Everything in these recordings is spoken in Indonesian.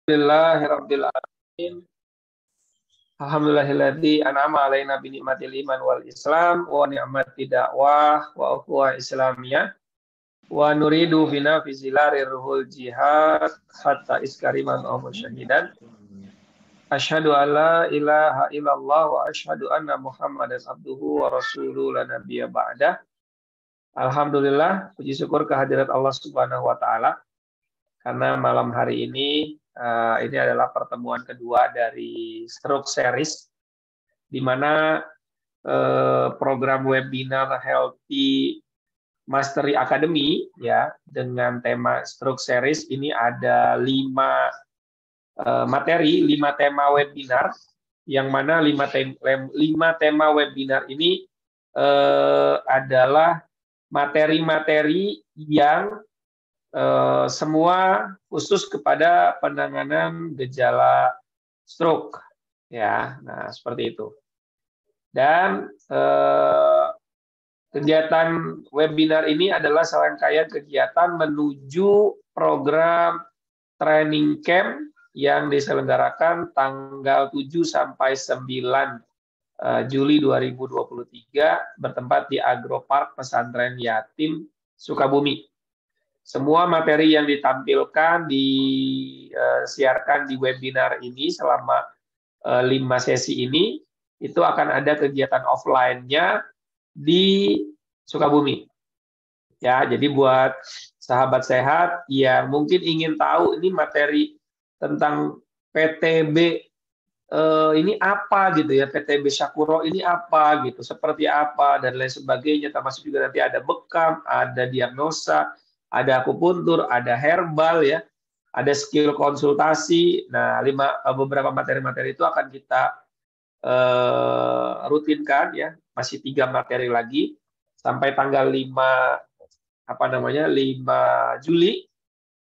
Alhamdulillahirabbil alamin. Alhamdulillahilladzi an'ama alaina bi ni'matil iman wal islam wa ni'mati dakwah wa ukhuwah islamiyah wa nuridu bina fi zilarir ruhul jihad hatta iskariman aw syahidan. Asyhadu an la ilaha illallah wa asyhadu anna Muhammadan abduhu wa rasuluhu la nabiyya ba'dah. Alhamdulillah, puji syukur kehadirat Allah Subhanahu wa taala karena malam hari ini adalah pertemuan kedua dari Stroke Series, di mana program webinar Healthy Mastery Academy ya dengan tema Stroke Series ini ada 5 materi, 5 tema webinar, yang mana 5 tema webinar ini adalah materi-materi yang semua khusus kepada penanganan gejala stroke ya. Nah, seperti itu. Dan kegiatan webinar ini adalah serangkaian kegiatan menuju program training camp yang diselenggarakan tanggal 7 sampai 9 Juli 2023 bertempat di Agropark Pesantren Yatim Sukabumi. Semua materi yang ditampilkan disiarkan di webinar ini selama 5 sesi ini, itu akan ada kegiatan offline-nya di Sukabumi. Ya, jadi buat sahabat sehat yang mungkin ingin tahu ini materi tentang PTB ini apa gitu ya, PTB Syakuro ini apa gitu, seperti apa dan lain sebagainya, termasuk juga nanti ada bekam, ada diagnosa, ada akupuntur, ada herbal ya, ada skill konsultasi. Nah, beberapa materi-materi itu akan kita rutinkan ya, masih 3 materi lagi sampai tanggal 5 Juli.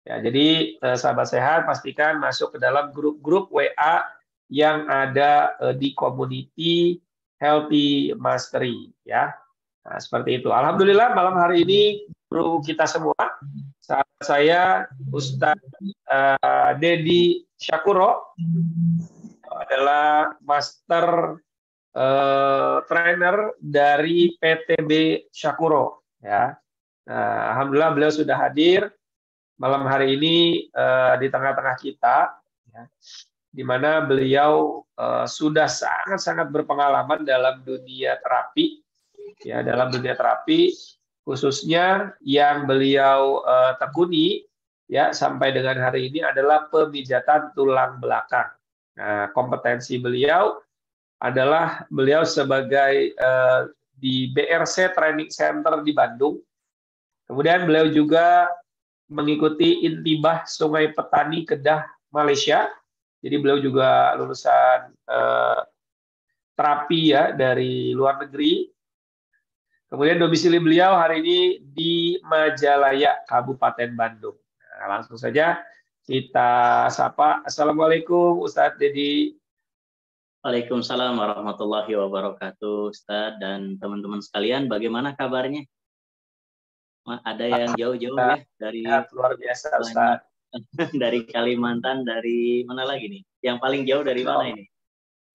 Ya, jadi sahabat sehat pastikan masuk ke dalam grup-grup WA yang ada di community Healthy Mastery ya. Nah, seperti itu. Alhamdulillah malam hari ini guru kita semua, sahabat saya Ustadz Dedi Syakuro adalah master trainer dari PTB Syakuro ya. Nah, alhamdulillah beliau sudah hadir malam hari ini di tengah-tengah kita ya, di mana beliau sudah sangat-sangat berpengalaman dalam dunia terapi ya, dalam dunia terapi khususnya yang beliau tekuni ya sampai dengan hari ini adalah pemijatan tulang belakang. Nah, kompetensi beliau adalah beliau sebagai di BRC Training Center di Bandung. Kemudian beliau juga mengikuti Intibah Sungai Petani Kedah Malaysia. Jadi beliau juga lulusan terapi ya dari luar negeri. Kemudian domisili beliau hari ini di Majalaya, Kabupaten Bandung. Nah, langsung saja kita sapa. Assalamualaikum Ustadz Dedi. Waalaikumsalam warahmatullahi wabarakatuh, Ustadz dan teman-teman sekalian. Bagaimana kabarnya? Ada yang jauh-jauh ya dari luar biasa Ustadz. Dari Kalimantan, dari mana lagi nih? Yang paling jauh dari mana ini?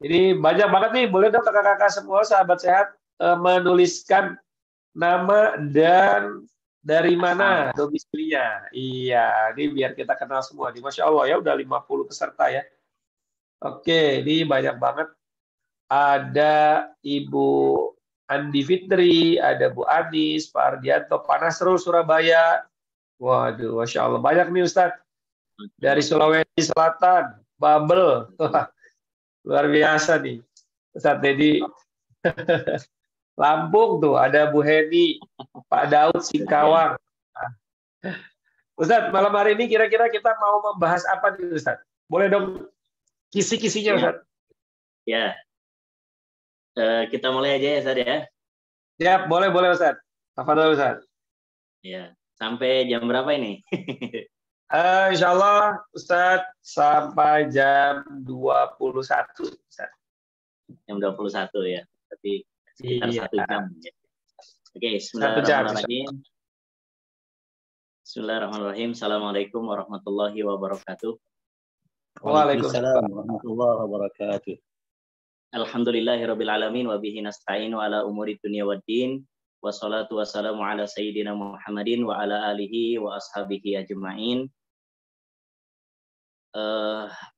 Ini banyak banget nih. Boleh dong kakak-kakak semua sahabat sehat menuliskan nama dan dari mana domisilinya. Iya, ini biar kita kenal semua. Masya Allah ya, udah 50 peserta ya. Oke, ini banyak banget. Ada Ibu Andi Fitri, ada Bu Anis, Pak Ardianto, Pak Nasrul Surabaya. Waduh, Masya Allah. Banyak nih Ustadz. Dari Sulawesi Selatan, Babel. Luar biasa nih. Ustadz Dedi. Lampung tuh, ada Bu Heni, Pak Daud Singkawang. Ustadz, malam hari ini kira-kira kita mau membahas apa nih Ustadz? Boleh dong kisi-kisinya Ustadz? Ya. Kita mulai aja ya Ustadz ya. Ya, boleh Ustadz. Tafadhol Ustadz. Ya, sampai jam berapa ini? Insya Allah Ustadz sampai jam 21 Ustadz. Jam 21 ya. Berarti sekitar 1 jam. Oke, bismillahirrahmanirrahim. Bismillahirrahmanirrahim. Assalamualaikum warahmatullahi wabarakatuh. Waalaikumsalam. warahmatullahi wabarakatuh. Alhamdulillahirabbil alamin wa bihi nasta'inu ala umuri dunya waddin. Wassalatu wassalamu ala sayyidina Muhammadin wa ala alihi wa ashabihi ajma'in.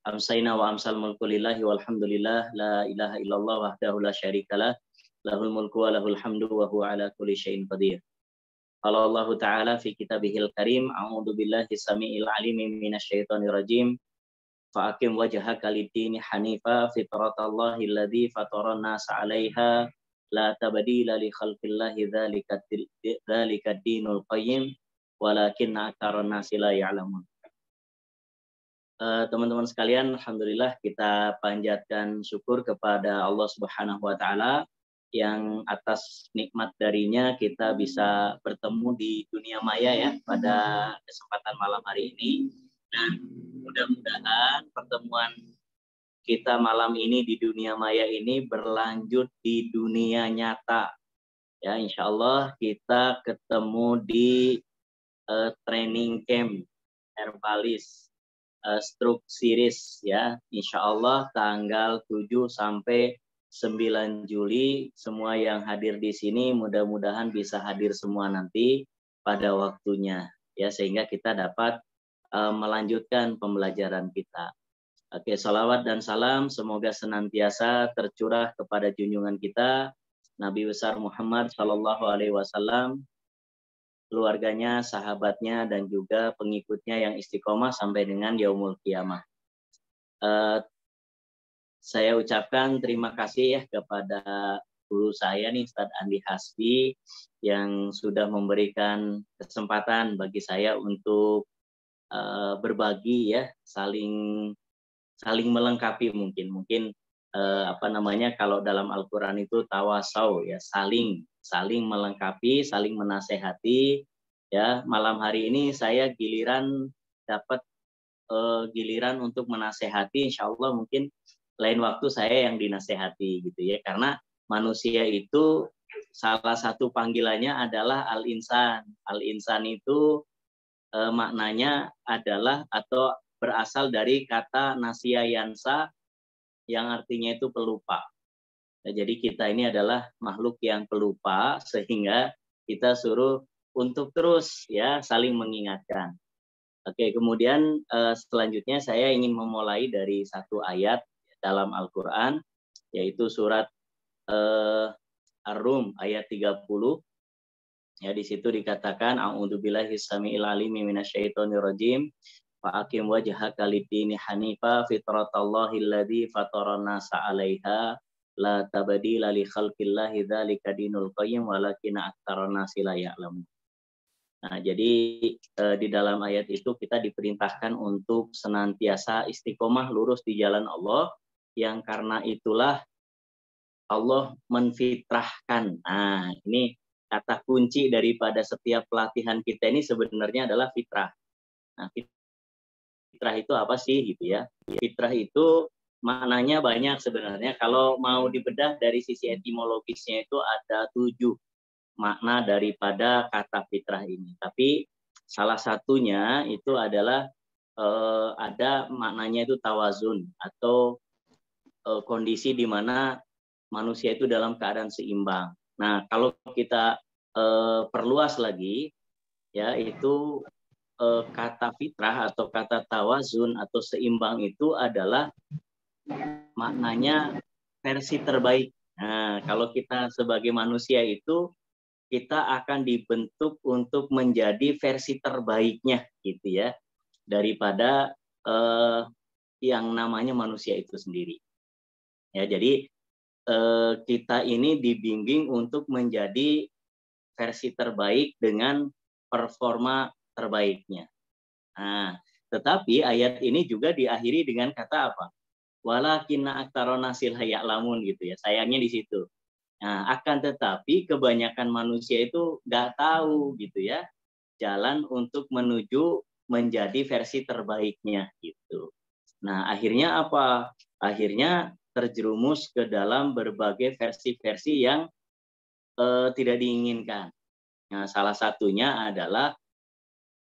Amsayna wa amsal mulku lillahi walhamdulillah la ilaha illallah wahdahu la syarikalah lahul mulku wa lahul hamdu wa huwa ala kulli syai'in qadir. Qala Allah Ta'ala fi kitabihil karim, a'udzu billahi samiil alim minasyaitonir rajim. Fa'akim wajhaka lid-dini hanifa fitratallahi alladzi fataran nasa 'alaiha la tabdila li khalqillahi dzalika ad-dinul qayyim walakinna aktsarun nasi la ya'lamun. Teman-teman sekalian, alhamdulillah kita panjatkan syukur kepada Allah Subhanahu wa taala yang atas nikmat darinya kita bisa bertemu di dunia maya ya pada kesempatan malam hari ini, dan mudah-mudahan pertemuan kita malam ini di dunia maya ini berlanjut di dunia nyata ya. Insya Allah kita ketemu di training camp Herbalis Stroke Series ya, insya Allah tanggal 7 sampai 9 Juli. Semua yang hadir di sini mudah-mudahan bisa hadir semua nanti pada waktunya ya, sehingga kita dapat melanjutkan pembelajaran kita. Oke, salawat dan salam semoga senantiasa tercurah kepada junjungan kita Nabi besar Muhammad Shallallahu Alaihi Wasallam, keluarganya, sahabatnya, dan juga pengikutnya yang istiqomah sampai dengan yaumul qiyamah. Saya ucapkan terima kasih ya kepada guru saya nih, Ustadz Andi Hasbi, yang sudah memberikan kesempatan bagi saya untuk berbagi ya, saling melengkapi mungkin kalau dalam Al-Quran itu tawasau ya, saling melengkapi, saling menasehati ya. Malam hari ini saya dapat giliran untuk menasehati, insya Allah mungkin lain waktu saya yang dinasehati gitu ya, karena manusia itu salah satu panggilannya adalah al-insan. Al-insan itu maknanya adalah atau berasal dari kata nasya yansa yang artinya itu pelupa. Nah, jadi kita ini adalah makhluk yang pelupa, sehingga kita suruh untuk terus ya saling mengingatkan. Oke, kemudian selanjutnya saya ingin memulai dari satu ayat dalam Al-Quran, yaitu surat Ar-Rum ayat 30. Ya, di situ dikatakan a'udzubillahi samiil alim minasyaitonir rajim. Fa'akim wajhaka lid-dini hanifa fitratallahi alladzi fataran nasa 'alaiha la tabdila li khalqillahi dzalika dinul qayyim walakinna aktsarun nasi la ya'lamun. Nah, jadi di dalam ayat itu kita diperintahkan untuk senantiasa istiqomah lurus di jalan Allah, yang karena itulah Allah menfitrahkan. Nah, ini kata kunci daripada setiap pelatihan kita ini sebenarnya adalah fitrah. Nah, fitrah itu apa sih gitu ya? Fitrah itu maknanya banyak sebenarnya. Kalau mau dibedah dari sisi etimologisnya itu ada 7 makna daripada kata fitrah ini. Tapi salah satunya itu adalah ada maknanya itu tawazun, atau kondisi di mana manusia itu dalam keadaan seimbang. Nah, kalau kita perluas lagi, ya itu kata fitrah atau kata tawazun atau seimbang itu adalah maknanya versi terbaik. Nah, kalau kita sebagai manusia itu kita akan dibentuk untuk menjadi versi terbaiknya gitu ya, daripada yang namanya manusia itu sendiri. Ya, jadi kita ini dibimbing untuk menjadi versi terbaik dengan performa terbaiknya. Nah, tetapi ayat ini juga diakhiri dengan kata apa? Walakinna aktsarun nasi la ya'lamun gitu ya. Sayangnya di situ. Nah, akan tetapi kebanyakan manusia itu nggak tahu gitu ya jalan untuk menuju menjadi versi terbaiknya gitu. Nah, akhirnya apa? Akhirnya terjerumus ke dalam berbagai versi-versi yang tidak diinginkan. Nah, salah satunya adalah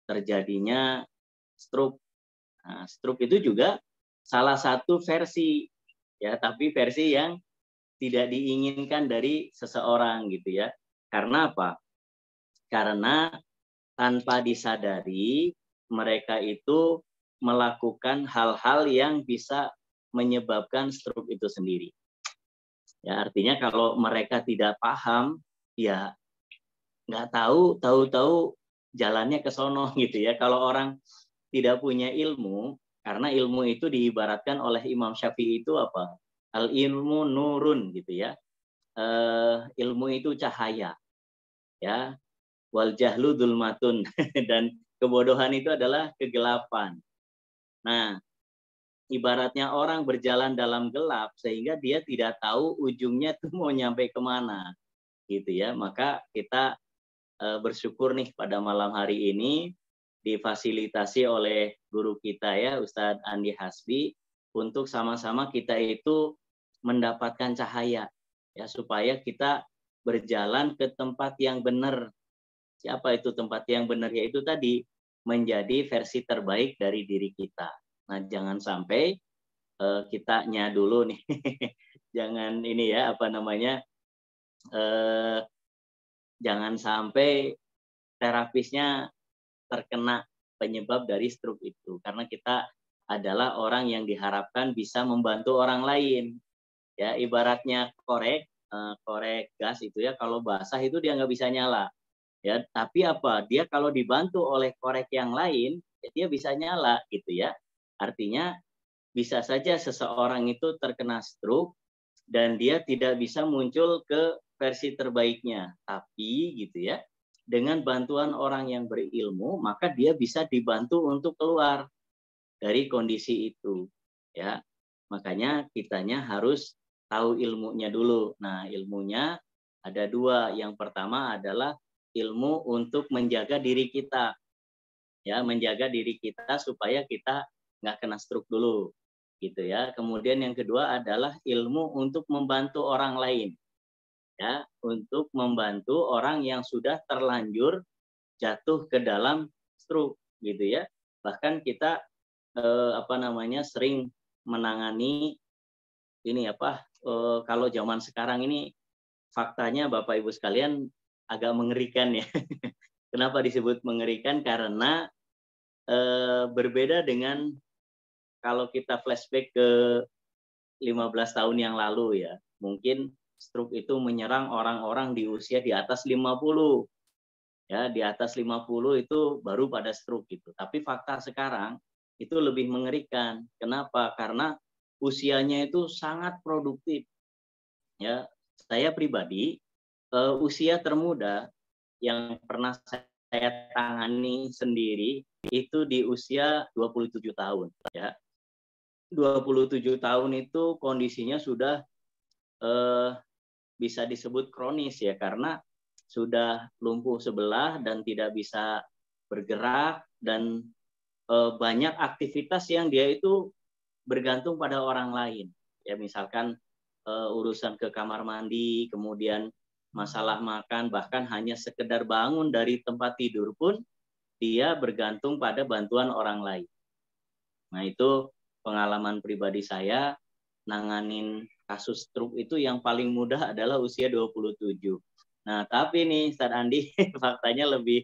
terjadinya stroke. Nah, stroke itu juga salah satu versi ya, tapi versi yang tidak diinginkan dari seseorang gitu ya. Karena apa? Karena tanpa disadari mereka itu melakukan hal-hal yang bisa menyebabkan stroke itu sendiri. Ya, artinya kalau mereka tidak paham, ya nggak tahu jalannya ke sono gitu ya. Kalau orang tidak punya ilmu, karena ilmu itu diibaratkan oleh Imam Syafi'i itu apa? Al ilmu nurun gitu ya. Ilmu itu cahaya, ya. Wal jahlu dzulmatun dan kebodohan itu adalah kegelapan. Nah, ibaratnya orang berjalan dalam gelap sehingga dia tidak tahu ujungnya tuh mau nyampe kemana, gitu ya. Maka kita bersyukur nih pada malam hari ini difasilitasi oleh guru kita ya, Ustadz Andi Hasbi, untuk sama-sama kita itu mendapatkan cahaya ya, supaya kita berjalan ke tempat yang benar. Siapa itu tempat yang benar? Yaitu tadi menjadi versi terbaik dari diri kita. Nah, jangan sampai kitanya dulu nih, jangan ini ya apa namanya, jangan sampai terapisnya terkena penyebab dari stroke itu, karena kita adalah orang yang diharapkan bisa membantu orang lain. Ya, ibaratnya korek gas itu ya, kalau basah itu dia nggak bisa nyala. Ya, tapi apa? Dia kalau dibantu oleh korek yang lain, ya dia bisa nyala gitu ya. Artinya bisa saja seseorang itu terkena stroke dan dia tidak bisa muncul ke versi terbaiknya. Tapi gitu ya, dengan bantuan orang yang berilmu, maka dia bisa dibantu untuk keluar dari kondisi itu. Ya, makanya kitanya harus tahu ilmunya dulu. Nah, ilmunya ada dua. Yang pertama adalah ilmu untuk menjaga diri kita, ya, menjaga diri kita supaya kita nggak kena stroke dulu, gitu ya. Kemudian yang kedua adalah ilmu untuk membantu orang lain, ya, untuk membantu orang yang sudah terlanjur jatuh ke dalam stroke, gitu ya. Bahkan kita sering menangani ini kalau zaman sekarang ini faktanya Bapak Ibu sekalian agak mengerikan ya. Kenapa disebut mengerikan? Karena berbeda dengan kalau kita flashback ke 15 tahun yang lalu ya. Mungkin stroke itu menyerang orang-orang di usia di atas 50. Ya, di atas 50 itu baru pada stroke gitu. Tapi fakta sekarang itu lebih mengerikan. Kenapa? Karena usianya itu sangat produktif. Ya, saya pribadi usia termuda yang pernah saya tangani sendiri itu di usia 27 tahun ya. 27 tahun itu kondisinya sudah bisa disebut kronis ya, karena sudah lumpuh sebelah dan tidak bisa bergerak, dan banyak aktivitas yang dia itu bergantung pada orang lain ya, misalkan urusan ke kamar mandi, kemudian masalah makan, bahkan hanya sekedar bangun dari tempat tidur pun dia bergantung pada bantuan orang lain. Nah, itu pengalaman pribadi saya nanganin kasus stroke itu yang paling mudah adalah usia 27. Nah, tapi nih Ustaz Andi, faktanya lebih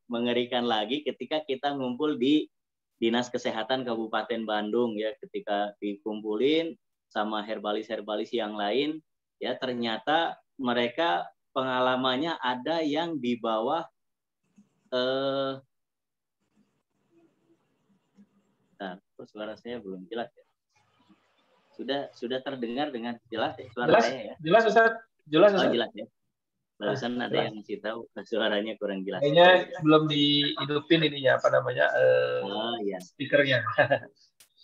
mengerikan lagi ketika kita ngumpul di Dinas Kesehatan Kabupaten Bandung ya, ketika dikumpulin sama herbalis-herbalis yang lain ya, ternyata mereka pengalamannya ada yang di bawah suara saya belum jelas ya. Sudah terdengar dengan jelas ya suara jelas, saya ya? Jelas Ustaz. Jelas Ustaz. Oh, jelas ya. Barusan ada yang ngasih tahu suaranya kurang jelas. Kayaknya belum dihidupin ininya iya. Speakernya.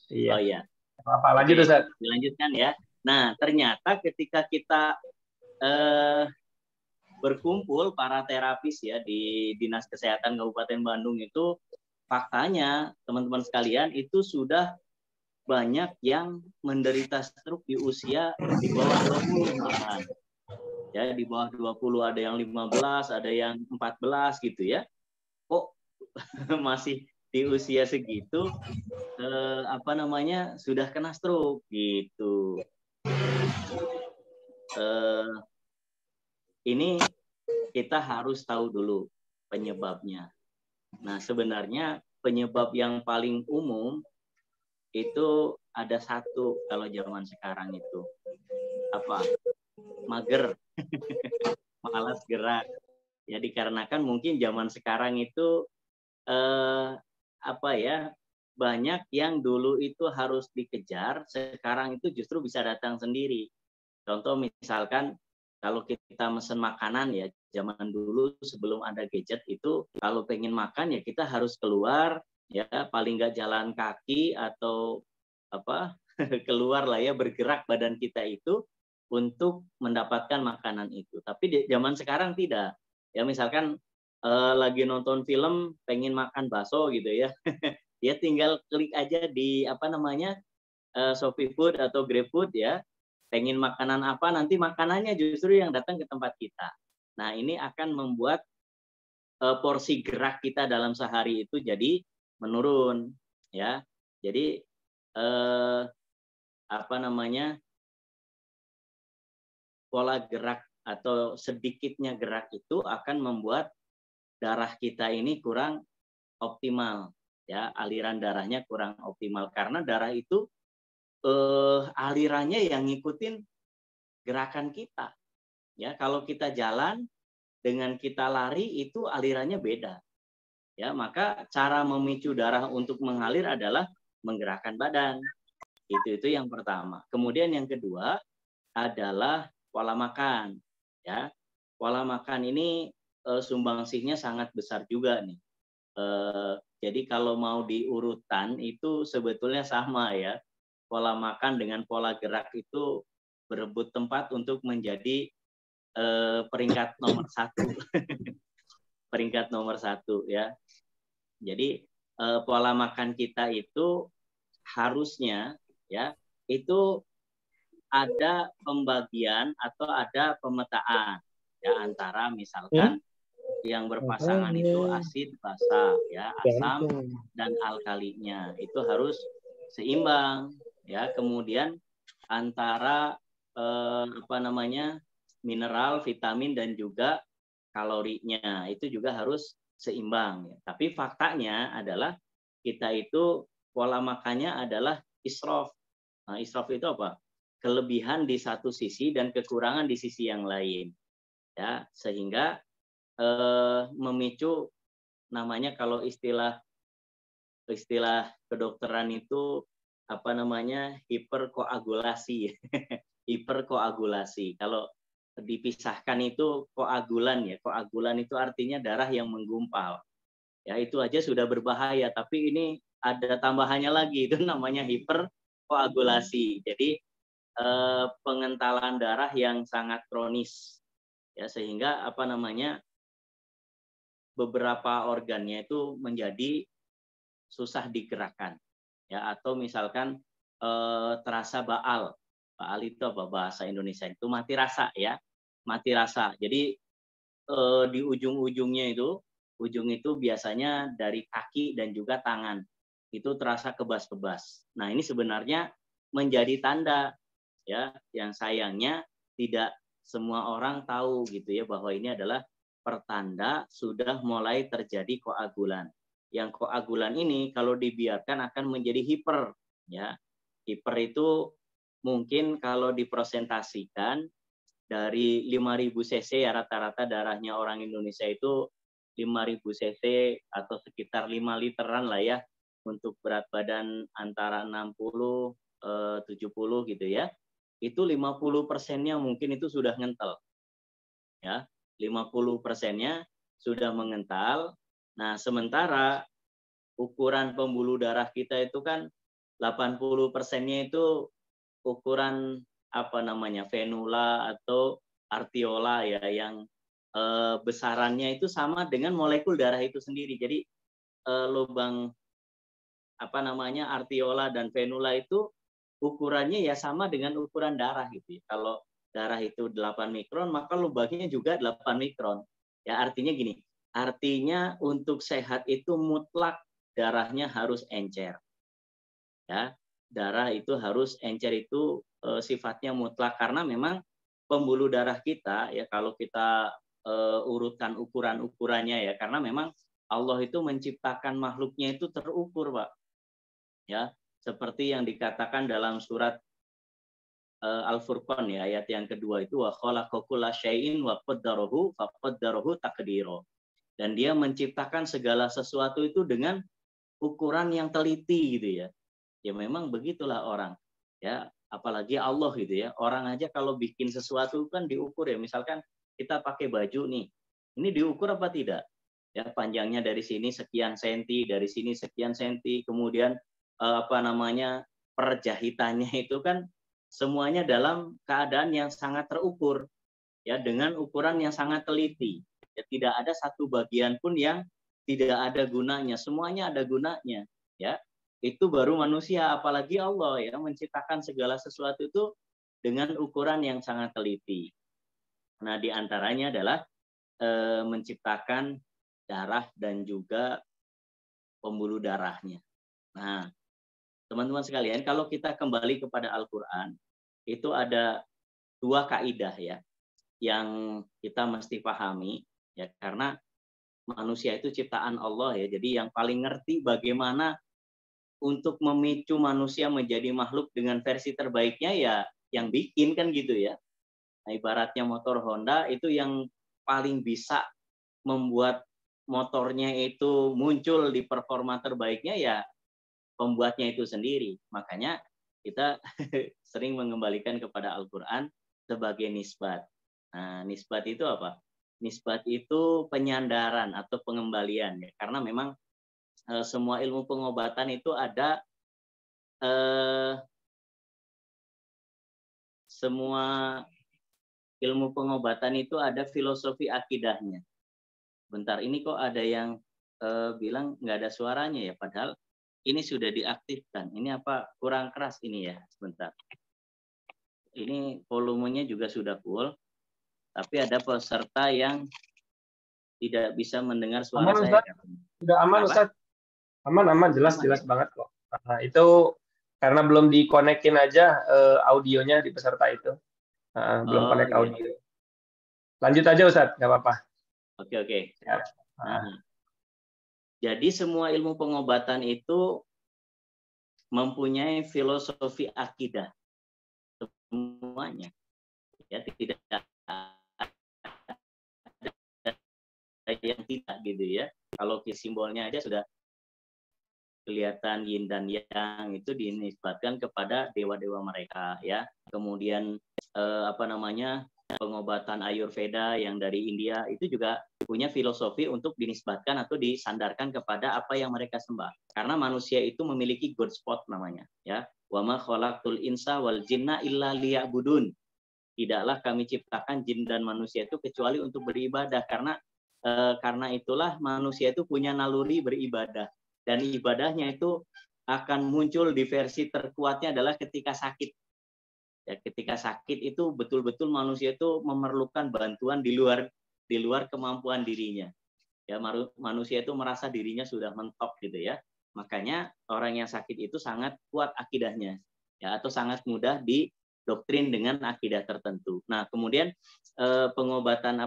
Iya. Oh iya. Apa lagi tuh Ustaz? Dilanjutkan ya. Nah, ternyata ketika kita berkumpul para terapis ya di Dinas Kesehatan Kabupaten Bandung itu, faktanya teman-teman sekalian itu sudah banyak yang menderita stroke di usia di bawah 20 malahan. Ya, di bawah 20 ada yang 15, ada yang 14 gitu ya. Kok masih di usia segitu sudah kena stroke gitu. Ini kita harus tahu dulu penyebabnya. Nah, sebenarnya penyebab yang paling umum itu ada satu kalau zaman sekarang itu. Apa? Mager. Malas gerak. Ya dikarenakan mungkin zaman sekarang itu banyak yang dulu itu harus dikejar, sekarang itu justru bisa datang sendiri. Contoh misalkan kalau kita mesen makanan ya, zaman dulu sebelum ada gadget itu kalau pengen makan ya kita harus keluar ya, paling nggak jalan kaki atau keluar lah ya, bergerak badan kita itu untuk mendapatkan makanan itu. Tapi di zaman sekarang tidak. Ya misalkan lagi nonton film pengen makan bakso gitu ya. Dia tinggal klik aja di Shopee Food atau GrabFood ya. Pengen makanan apa, nanti makanannya justru yang datang ke tempat kita. Nah, ini akan membuat porsi gerak kita dalam sehari itu jadi menurun ya. Jadi pola gerak atau sedikitnya gerak itu akan membuat darah kita ini kurang optimal ya, aliran darahnya kurang optimal karena darah itu alirannya yang ngikutin gerakan kita ya. Kalau kita jalan dengan kita lari itu alirannya beda ya, maka cara memicu darah untuk mengalir adalah menggerakkan badan. Itu yang pertama. Kemudian yang kedua adalah pola makan ya. Pola makan ini sumbangsihnya sangat besar juga nih. Jadi kalau mau diurutan itu sebetulnya sama ya. Pola makan dengan pola gerak itu berebut tempat untuk menjadi peringkat nomor 1. Peringkat nomor 1 ya. Jadi pola makan kita itu harusnya ya itu ada pembagian atau ada pemetaan ya antara misalkan yang berpasangan itu asid basa ya, asam dan alkalinya itu harus seimbang ya. Kemudian antara mineral, vitamin dan juga kalorinya itu juga harus seimbang ya. Tapi faktanya adalah kita itu pola makannya adalah israf. Nah, israf itu apa? Kelebihan di satu sisi dan kekurangan di sisi yang lain ya, sehingga memicu namanya kalau istilah kedokteran itu hiperkoagulasi. Hiperkoagulasi. Kalau dipisahkan itu koagulan ya. Koagulan itu artinya darah yang menggumpal. Ya itu aja sudah berbahaya, tapi ini ada tambahannya lagi, itu namanya hiperkoagulasi. Jadi pengentalan darah yang sangat kronis ya, sehingga beberapa organnya itu menjadi susah digerakkan ya, atau misalkan terasa baal itu apa bahasa Indonesia itu, mati rasa ya, mati rasa. Jadi di ujung-ujungnya itu biasanya dari kaki dan juga tangan itu terasa kebas-kebas. Nah ini sebenarnya menjadi tanda ya, yang sayangnya tidak semua orang tahu gitu ya, bahwa ini adalah pertanda sudah mulai terjadi koagulan. Yang koagulan ini kalau dibiarkan akan menjadi hiper ya. Hiper itu mungkin kalau dipresentasikan dari 5.000 cc ya, rata-rata darahnya orang Indonesia itu 5.000 cc atau sekitar 5 literan lah ya, untuk berat badan antara 60-70 gitu ya. Itu 50%-nya mungkin itu sudah ngentel ya, 50%-nya sudah mengental. Nah sementara ukuran pembuluh darah kita itu kan 80%-nya itu ukuran venula atau arteriola ya, yang besarannya itu sama dengan molekul darah itu sendiri. Jadi lubang arteriola dan venula itu ukurannya ya sama dengan ukuran darah gitu. Kalau darah itu 8 mikron, maka lubangnya juga 8 mikron. Ya artinya gini, artinya untuk sehat itu mutlak darahnya harus encer. Ya, darah itu harus encer itu sifatnya mutlak karena memang pembuluh darah kita ya kalau kita urutkan ukuran-ukurannya ya karena memang Allah itu menciptakan makhluknya itu terukur, Pak. Ya, seperti yang dikatakan dalam surat Al-Furqan ya ayat yang kedua itu wa khalaqa kulla syai'in wa qaddarahu faqaddarahu taqdira. Dan dia menciptakan segala sesuatu itu dengan ukuran yang teliti gitu ya. Ya memang begitulah orang. Ya, apalagi Allah gitu ya. Orang aja kalau bikin sesuatu kan diukur ya. Misalkan kita pakai baju nih. Ini diukur apa tidak? Ya, panjangnya dari sini sekian senti, dari sini sekian senti, kemudian perjahitannya itu kan semuanya dalam keadaan yang sangat terukur ya dengan ukuran yang sangat teliti. Ya, tidak ada satu bagian pun yang tidak ada gunanya, semuanya ada gunanya ya. Itu baru manusia, apalagi Allah ya menciptakan segala sesuatu itu dengan ukuran yang sangat teliti. Nah, di antaranya adalah menciptakan darah dan juga pembuluh darahnya. Nah, teman-teman sekalian, kalau kita kembali kepada Al-Quran, itu ada dua kaidah ya yang kita mesti pahami ya karena manusia itu ciptaan Allah ya. Jadi yang paling ngerti bagaimana untuk memicu manusia menjadi makhluk dengan versi terbaiknya ya yang bikin kan gitu ya. Nah, ibaratnya motor Honda itu yang paling bisa membuat motornya itu muncul di performa terbaiknya ya pembuatnya itu sendiri. Makanya kita sering mengembalikan kepada Al-Quran sebagai nisbat. Nah, nisbat itu apa? Nisbat itu penyandaran atau pengembalian ya. Karena memang semua ilmu pengobatan itu ada semua ilmu pengobatan itu ada filosofi akidahnya. Bentar, ini kok ada yang bilang nggak ada suaranya ya, padahal ini sudah diaktifkan. Ini apa kurang keras ini ya? Sebentar. Ini volumenya juga sudah full, tapi ada peserta yang tidak bisa mendengar suara aman, saya. Ustaz? Sudah aman, apa? Ustaz? Aman, jelas aman, banget kok. Nah, itu karena belum dikonekin aja audionya di peserta itu. Belum connect audio. Lanjut aja Ustaz, nggak apa-apa. Oke. Nah, jadi semua ilmu pengobatan itu mempunyai filosofi akidah semuanya. Ya tidak ada yang tidak gitu ya. Kalau simbolnya aja sudah kelihatan yin dan yang itu dinisbatkan kepada dewa-dewa mereka ya. Kemudian pengobatan Ayurveda yang dari India itu juga punya filosofi untuk dinisbatkan atau disandarkan kepada apa yang mereka sembah. Karena manusia itu memiliki good spot namanya ya. Wa ma khalaqtul insa wal jinna illa liya'budun. Tidaklah kami ciptakan jin dan manusia itu kecuali untuk beribadah karena itulah manusia itu punya naluri beribadah. Dan ibadahnya itu akan muncul di versi terkuatnya adalah ketika sakit. Ya, ketika sakit itu betul-betul manusia itu memerlukan bantuan di luar kemampuan dirinya. Ya, manusia itu merasa dirinya sudah mentok gitu ya. Makanya orang yang sakit itu sangat kuat akidahnya. Ya, atau sangat mudah didoktrin dengan akidah tertentu. Nah, kemudian pengobatan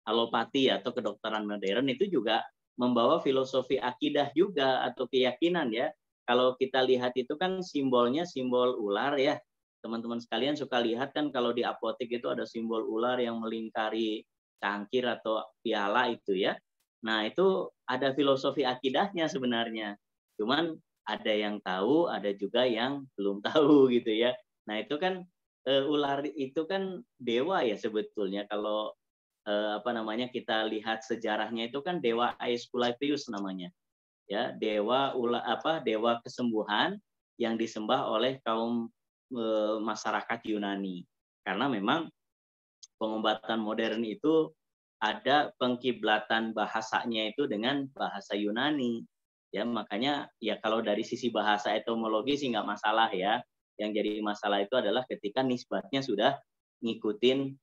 alopati atau kedokteran modern itu juga membawa filosofi akidah juga atau keyakinan ya. Kalau kita lihat itu kan simbolnya simbol ular ya. Teman-teman sekalian suka lihat kan kalau di apotek itu ada simbol ular yang melingkari cangkir atau piala itu ya. Nah, itu ada filosofi akidahnya sebenarnya. Cuman ada yang tahu, ada juga yang belum tahu gitu ya. Nah, itu kan ular itu kan dewa ya sebetulnya kalau kita lihat sejarahnya itu kan dewa Aesculapius namanya ya, dewa kesembuhan yang disembah oleh kaum masyarakat Yunani karena memang pengobatan modern itu ada pengkiblatan bahasanya itu dengan bahasa Yunani ya, makanya ya kalau dari sisi bahasa etimologi sih nggak masalah ya, yang jadi masalah itu adalah ketika nisbatnya sudah ngikutin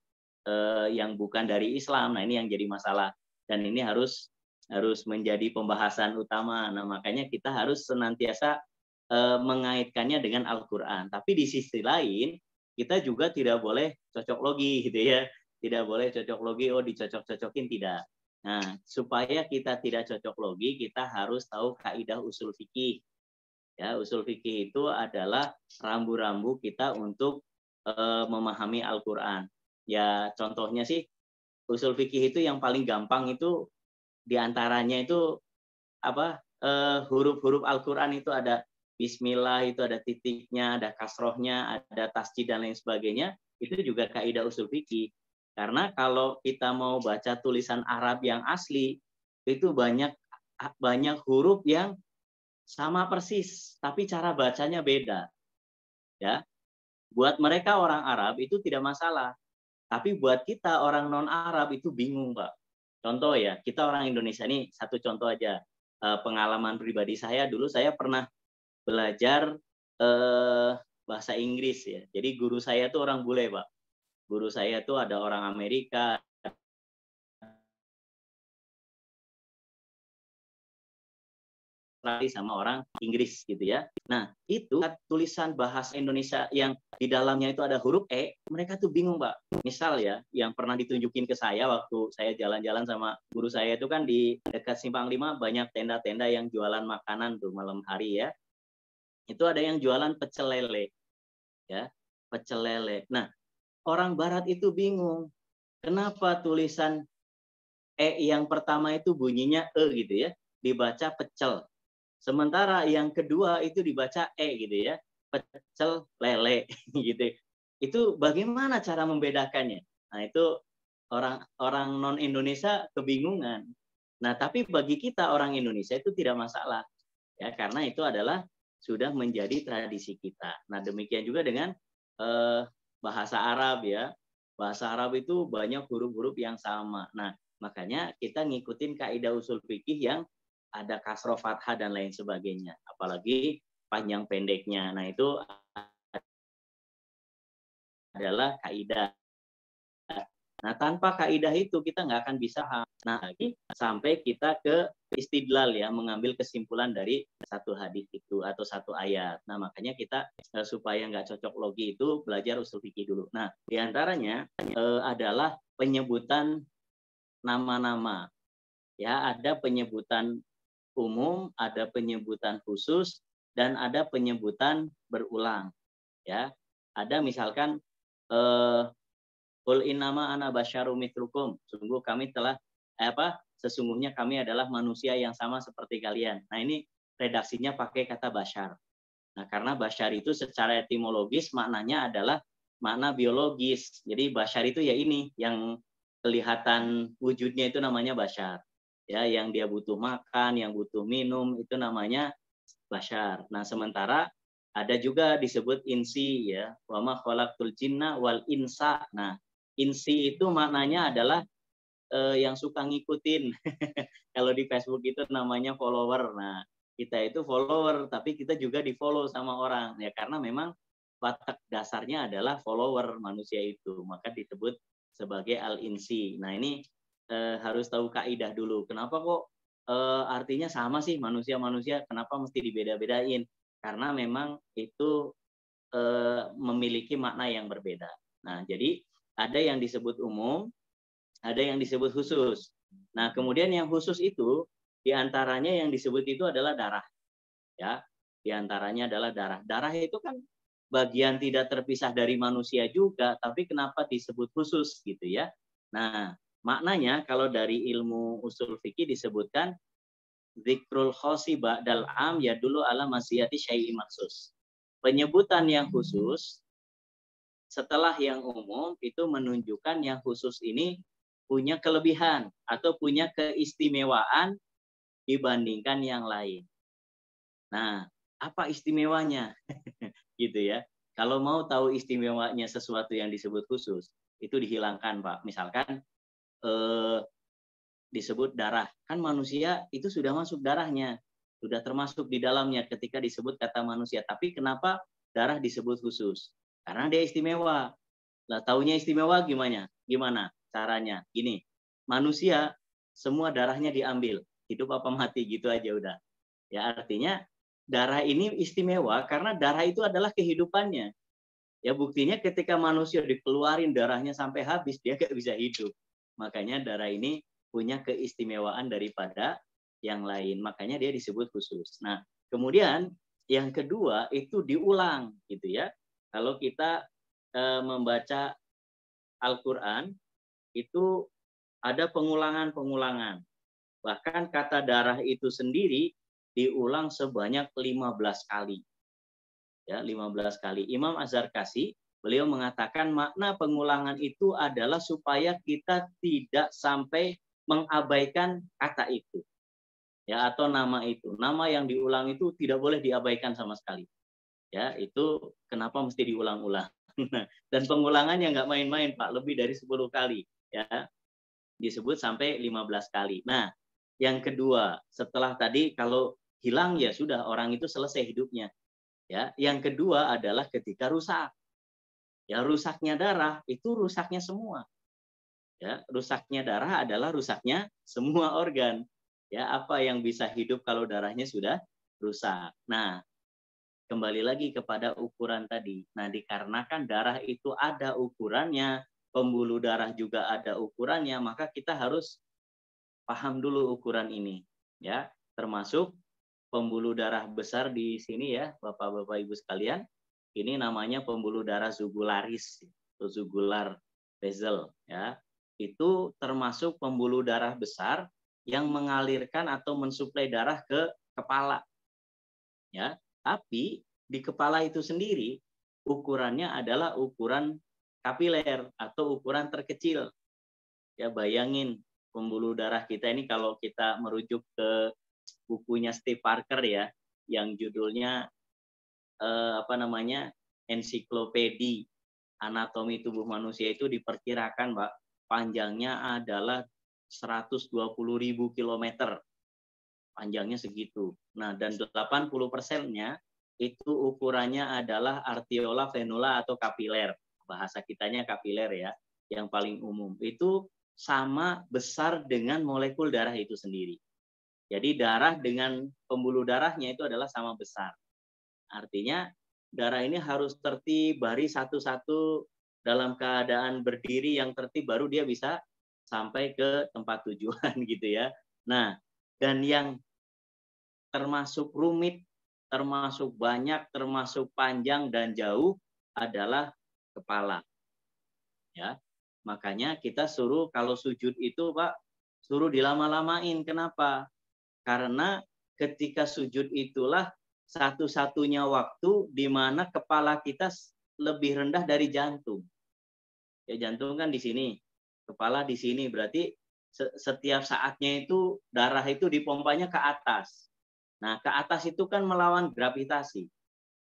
yang bukan dari Islam. Nah, ini yang jadi masalah dan ini harus harus menjadi pembahasan utama. Nah, makanya kita harus senantiasa mengaitkannya dengan Al-Qur'an. Tapi di sisi lain, kita juga tidak boleh cocok logi gitu ya. Tidak boleh cocok logi, oh dicocok-cocokin, tidak. Nah, supaya kita tidak cocok logi, kita harus tahu kaidah usul fikih. Ya, usul fikih itu adalah rambu-rambu kita untuk memahami Al-Qur'an. Ya, contohnya sih usul fikih itu yang paling gampang itu diantaranya itu apa, huruf-huruf Al-Qur'an itu ada Bismillah, itu ada titiknya, ada kasrohnya, ada tasjid dan lain sebagainya. Itu juga kaidah usul fikih. Karena kalau kita mau baca tulisan Arab yang asli, itu banyak huruf yang sama persis, tapi cara bacanya beda. Ya, buat mereka orang Arab itu tidak masalah, tapi buat kita orang non Arab itu bingung, Pak. Contoh ya, kita orang Indonesia ini satu contoh aja. Pengalaman pribadi saya dulu, saya pernah belajar bahasa Inggris ya. Jadi guru saya tuh orang bule, Pak. Guru saya tuh ada orang Amerika, sama orang Inggris gitu ya. Nah, itu tulisan bahasa Indonesia yang di dalamnya itu ada huruf E, mereka tuh bingung, Pak. Misal ya, yang pernah ditunjukin ke saya waktu saya jalan-jalan sama guru saya itu kan di dekat Simpang 5 banyak tenda-tenda yang jualan makanan tuh malam hari ya. Itu ada yang jualan pecel lele. Ya, pecel lele. Nah, orang barat itu bingung. Kenapa tulisan E yang pertama itu bunyinya E gitu ya, dibaca pecel. Sementara yang kedua itu dibaca E gitu ya, pecel lele gitu. Itu bagaimana cara membedakannya? Nah, itu orang non Indonesia kebingungan. Nah, tapi bagi kita orang Indonesia itu tidak masalah. Ya, karena itu adalah sudah menjadi tradisi kita. Nah, demikian juga dengan bahasa Arab ya. Bahasa Arab itu banyak huruf-huruf yang sama. Nah, makanya kita ngikutin kaidah usul fikih yang ada kasroh, fathah dan lain sebagainya. Apalagi panjang pendeknya. Nah, itu adalah kaidah. Nah, tanpa kaidah itu kita nggak akan bisa. Nah, lagi sampai kita ke istidlal ya, mengambil kesimpulan dari satu hadis itu atau satu ayat. Nah, makanya kita supaya nggak cocok logi itu belajar usul fikih dulu. Nah, diantaranya adalah penyebutan nama-nama. Ya, ada penyebutan umum, ada penyebutan khusus, dan ada penyebutan berulang. Ya, ada misalkan Qul innama ana basyarum mithlukum. Sungguh kami telah sesungguhnya kami adalah manusia yang sama seperti kalian. Nah, ini redaksinya pakai kata basyar. Nah, karena basyar itu secara etimologis maknanya adalah makna biologis. Jadi basyar itu ya ini yang kelihatan wujudnya itu namanya basyar. Ya, yang dia butuh makan, yang butuh minum itu namanya basyar. Nah, sementara ada juga disebut insi ya, wa ma khalaqtul jinna wal insa. Nah, insi itu maknanya adalah yang suka ngikutin. Kalau di Facebook itu namanya follower. Nah, kita itu follower, tapi kita juga di-follow sama orang ya, karena memang watak dasarnya adalah follower manusia itu, maka disebut sebagai al-insi. Nah, ini harus tahu kaidah dulu. Kenapa kok artinya sama sih manusia-manusia? Kenapa mesti dibeda-bedain? Karena memang itu memiliki makna yang berbeda. Nah, jadi ada yang disebut umum, ada yang disebut khusus. Nah, kemudian yang khusus itu diantaranya yang disebut itu adalah darah. Ya, diantaranya adalah darah. Darah itu kan bagian tidak terpisah dari manusia juga, tapi kenapa disebut khusus gitu ya? Nah, maknanya kalau dari ilmu usul fikih disebutkan zikrul khosi ba'dal am ya dulu ala masiyati syai'i maksus. Penyebutan yang khusus setelah yang umum itu menunjukkan yang khusus ini punya kelebihan atau punya keistimewaan dibandingkan yang lain. Nah, apa istimewanya? Gitu ya. Kalau mau tahu istimewanya sesuatu yang disebut khusus, itu dihilangkan, Pak. Misalkan disebut darah. Kan manusia itu sudah masuk darahnya, sudah termasuk di dalamnya ketika disebut kata manusia. Tapi kenapa darah disebut khusus? Karena dia istimewa. Lah, taunya istimewa gimana? Gimana caranya? Gini, manusia semua darahnya diambil. hidup apa mati gitu aja udah. Ya artinya darah ini istimewa karena darah itu adalah kehidupannya. Ya buktinya ketika manusia dikeluarin darahnya sampai habis dia nggak bisa hidup. Makanya darah ini punya keistimewaan daripada yang lain. Makanya dia disebut khusus. Nah, kemudian yang kedua itu diulang gitu ya. Kalau kita membaca Al-Qur'an itu ada pengulangan-pengulangan. Bahkan kata darah itu sendiri diulang sebanyak 15 kali. Ya, 15 kali. Imam Az-Zarkashi beliau mengatakan makna pengulangan itu adalah supaya kita tidak sampai mengabaikan kata itu. Ya, atau nama itu. Nama yang diulang itu tidak boleh diabaikan sama sekali. Ya, itu kenapa mesti diulang-ulang. Dan pengulangannya nggak main-main, Pak, lebih dari 10 kali, ya. Disebut sampai 15 kali. Nah, yang kedua, setelah tadi kalau hilang ya sudah orang itu selesai hidupnya. Ya, yang kedua adalah ketika rusak. Ya, rusaknya darah itu rusaknya semua. Ya, rusaknya darah adalah rusaknya semua organ. Ya, apa yang bisa hidup kalau darahnya sudah rusak. Nah, kembali lagi kepada ukuran tadi. Nah, dikarenakan darah itu ada ukurannya, pembuluh darah juga ada ukurannya, maka kita harus paham dulu ukuran ini, ya. Termasuk pembuluh darah besar di sini ya, Bapak-bapak Ibu sekalian. Ini namanya pembuluh darah jugularis atau jugular vessel, ya. Itu termasuk pembuluh darah besar yang mengalirkan atau mensuplai darah ke kepala. Ya, tapi di kepala itu sendiri ukurannya adalah ukuran kapiler atau ukuran terkecil. Ya, bayangin pembuluh darah kita ini kalau kita merujuk ke bukunya Steve Parker ya, yang judulnya Ensiklopedi Anatomi Tubuh Manusia, itu diperkirakan, Pak, panjangnya adalah 120.000 kilometer. Panjangnya segitu. Nah, dan 80%-nya itu ukurannya adalah arteriola, venula atau kapiler. Bahasa kitanya kapiler ya, yang paling umum. Itu sama besar dengan molekul darah itu sendiri. Jadi darah dengan pembuluh darahnya itu adalah sama besar. Artinya darah ini harus tertib, baris satu-satu dalam keadaan berdiri yang tertib, baru dia bisa sampai ke tempat tujuan gitu ya. Nah, dan yang termasuk rumit, termasuk banyak, termasuk panjang dan jauh adalah kepala. Ya. Makanya kita suruh kalau sujud itu, Pak, suruh dilama-lamain. Kenapa? Karena ketika sujud itulah satu-satunya waktu di mana kepala kita lebih rendah dari jantung. Ya, jantung kan di sini, kepala di sini. Berarti setiap saatnya itu darah itu dipompanya ke atas. Nah, ke atas itu kan melawan gravitasi.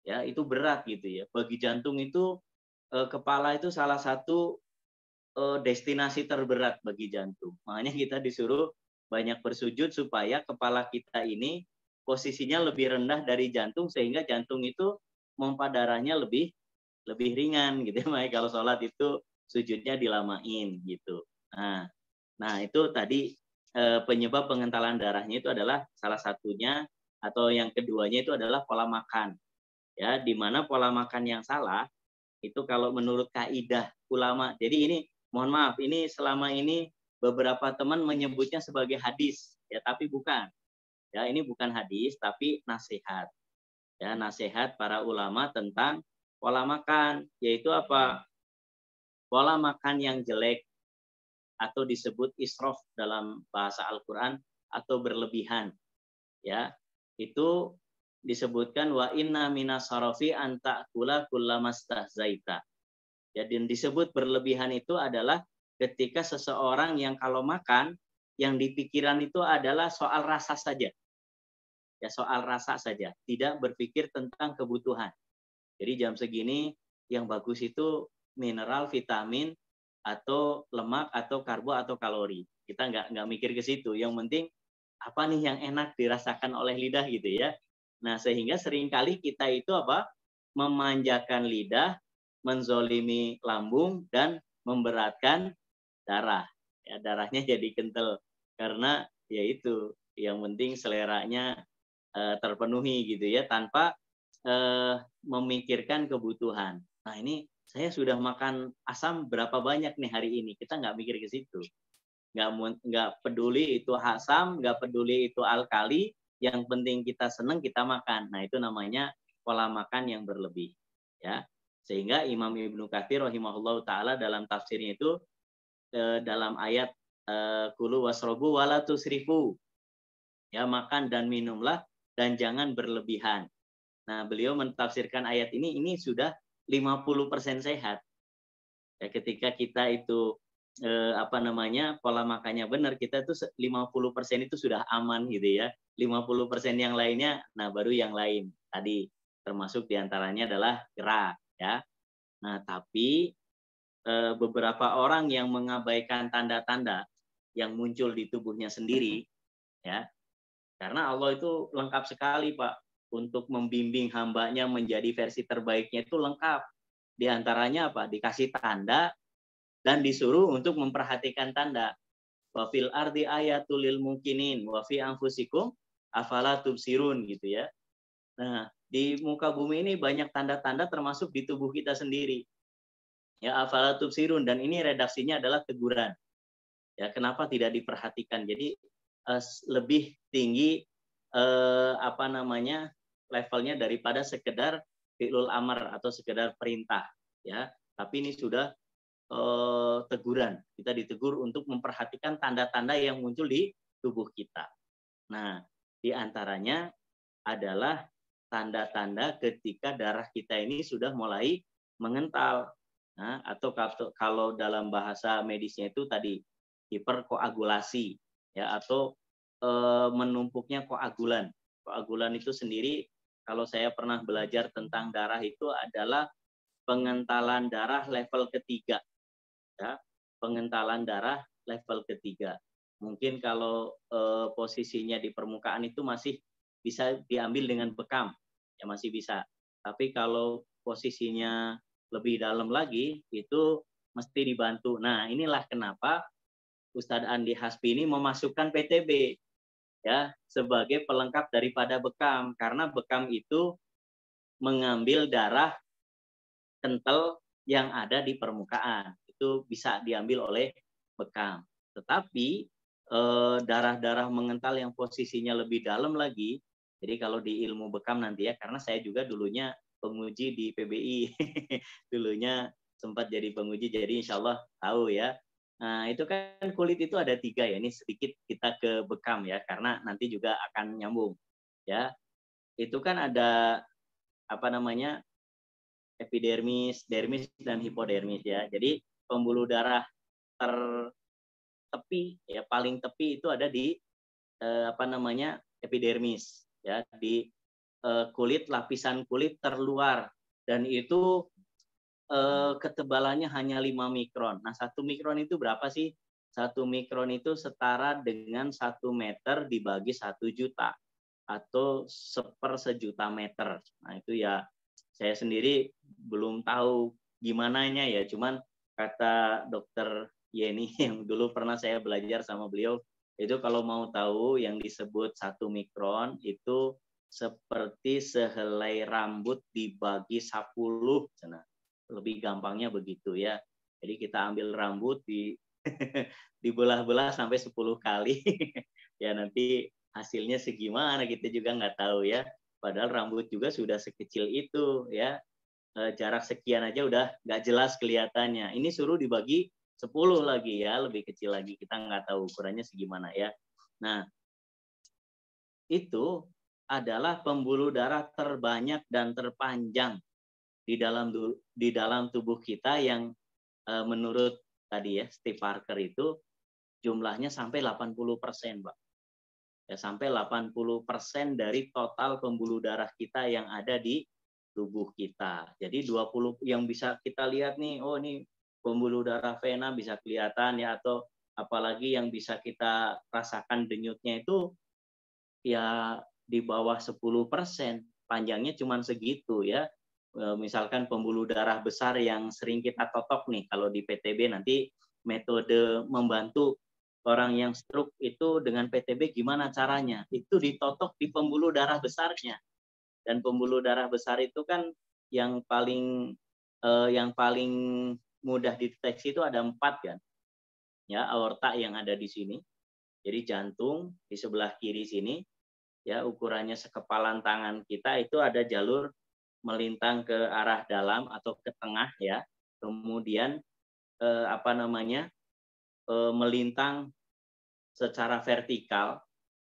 Ya, itu berat gitu ya. Bagi jantung itu kepala itu salah satu destinasi terberat bagi jantung. Makanya kita disuruh banyak bersujud supaya kepala kita ini posisinya lebih rendah dari jantung sehingga jantung itu pompa darahnya lebih ringan gitu. Makanya kalau sholat itu sujudnya dilamain gitu. Nah itu tadi penyebab pengentalan darahnya itu adalah salah satunya, atau yang keduanya itu adalah pola makan. Ya, di mana pola makan yang salah itu kalau menurut kaidah ulama. Jadi ini mohon maaf, ini selama ini beberapa teman menyebutnya sebagai hadis, ya, tapi bukan. Ya, ini bukan hadis tapi nasihat. Ya, nasihat para ulama tentang pola makan, yaitu apa? Pola makan yang jelek atau disebut israf dalam bahasa Al-Qur'an atau berlebihan. Ya, itu disebutkan wa inna minas sarafi an ta'kula kullamastahzaita. Ya, dan disebut berlebihan itu adalah ketika seseorang yang kalau makan yang di pikiran itu adalah soal rasa saja. Ya, soal rasa saja, tidak berpikir tentang kebutuhan. Jadi jam segini yang bagus itu mineral, vitamin, atau lemak, atau karbo, atau kalori. Kita nggak mikir ke situ. Yang penting apa nih yang enak dirasakan oleh lidah gitu ya. Nah, sehingga seringkali kita itu apa? Memanjakan lidah, menzolimi lambung, dan memberatkan darah. Ya, darahnya jadi kental karena yaitu Yang penting seleranya terpenuhi gitu ya, tanpa memikirkan kebutuhan. Nah ini saya sudah makan asam berapa banyak nih hari ini, kita nggak mikir ke situ. Nggak peduli itu asam, nggak peduli itu alkali, yang penting kita senang kita makan. Nah itu namanya pola makan yang berlebih. Ya, sehingga Imam Ibnu Katsir rahimahullah taala dalam tafsirnya itu dalam ayat kulu wasrobu wala tusrifu, ya makan dan minumlah dan jangan berlebihan. Nah beliau mentafsirkan ayat ini sudah 50% sehat. Ya, ketika kita itu pola makannya benar, kita tuh 50% itu sudah aman gitu ya. 50% yang lainnya, nah baru yang lain tadi termasuk diantaranya adalah gerak ya. Nah tapi beberapa orang yang mengabaikan tanda-tanda yang muncul di tubuhnya sendiri ya, karena Allah itu lengkap sekali Pak untuk membimbing hambanya menjadi versi terbaiknya, itu lengkap. Di antaranya apa? Dikasih tanda dan disuruh untuk memperhatikan tanda. Wa fil ardi ayatul lil mukminin wa fi anfusikum afala tubsirun gitu ya. Nah, di muka bumi ini banyak tanda-tanda termasuk di tubuh kita sendiri. Ya, afala tubsirun, dan ini redaksinya adalah teguran. Ya, kenapa tidak diperhatikan? Jadi lebih tinggi levelnya daripada sekedar fi'lul amr atau sekedar perintah ya. Tapi ini sudah teguran. Kita ditegur untuk memperhatikan tanda-tanda yang muncul di tubuh kita. Nah, di antaranya adalah tanda-tanda ketika darah kita ini sudah mulai mengental. Nah, atau kalau dalam bahasa medisnya itu tadi hiperkoagulasi ya, atau menumpuknya koagulan. Koagulan itu sendiri, kalau saya pernah belajar tentang darah, itu adalah pengentalan darah level ketiga. Ya, pengentalan darah level ketiga. Mungkin kalau posisinya di permukaan itu masih bisa diambil dengan bekam, ya masih bisa. Tapi kalau posisinya lebih dalam lagi, itu mesti dibantu. Nah, inilah kenapa Ustadz Andi Hasbi ini memasukkan PTB ya sebagai pelengkap daripada bekam, karena bekam itu mengambil darah kental yang ada di permukaan, itu bisa diambil oleh bekam. Tetapi darah-darah mengental yang posisinya lebih dalam lagi, jadi kalau di ilmu bekam nanti ya, karena saya juga dulunya penguji di PBI dulunya sempat jadi penguji, jadi insya Allah tahu ya. Nah itu kan kulit itu ada 3 ya, ini sedikit kita ke bekam ya, karena nanti juga akan nyambung ya. Itu kan ada epidermis, dermis, dan hipodermis ya. Jadi pembuluh darah tertepi ya, paling tepi itu ada di epidermis ya, di kulit, lapisan kulit terluar, dan itu ketebalannya hanya 5 mikron. Nah, 1 mikron itu berapa sih? 1 mikron itu setara dengan 1 meter dibagi 1 juta atau 1/1.000.000 meter. Nah, itu ya saya sendiri belum tahu gimananya ya, cuman kata dokter Yeni yang dulu pernah saya belajar sama beliau, itu kalau mau tahu yang disebut 1 mikron itu seperti sehelai rambut dibagi 10. Nah, lebih gampangnya begitu ya. Jadi kita ambil rambut dibelah-belah sampai 10 kali. Ya nanti hasilnya segimana kita juga nggak tahu ya. Padahal rambut juga sudah sekecil itu ya. Jarak sekian aja udah nggak jelas kelihatannya. Ini suruh dibagi 10 lagi ya, lebih kecil lagi. Kita nggak tahu ukurannya segimana ya. Nah, itu adalah pembuluh darah terbanyak dan terpanjang di dalam tubuh kita, yang menurut tadi ya Steve Parker itu jumlahnya sampai 80%, Pak. Ya, sampai 80% dari total pembuluh darah kita yang ada di tubuh kita. Jadi 20 yang bisa kita lihat nih, oh ini pembuluh darah vena bisa kelihatan ya, atau apalagi yang bisa kita rasakan denyutnya itu ya di bawah 10%, panjangnya cuma segitu ya. Misalkan pembuluh darah besar yang sering kita totok nih, kalau di PTB nanti metode membantu orang yang stroke itu dengan PTB gimana caranya? Itu ditotok di pembuluh darah besarnya. Dan pembuluh darah besar itu kan yang paling mudah dideteksi itu ada 4 kan. Ya, aorta yang ada di sini. Jadi jantung di sebelah kiri sini, ya ukurannya sekepalan tangan kita itu ada jalur melintang ke arah dalam atau ke tengah ya. Kemudian melintang secara vertikal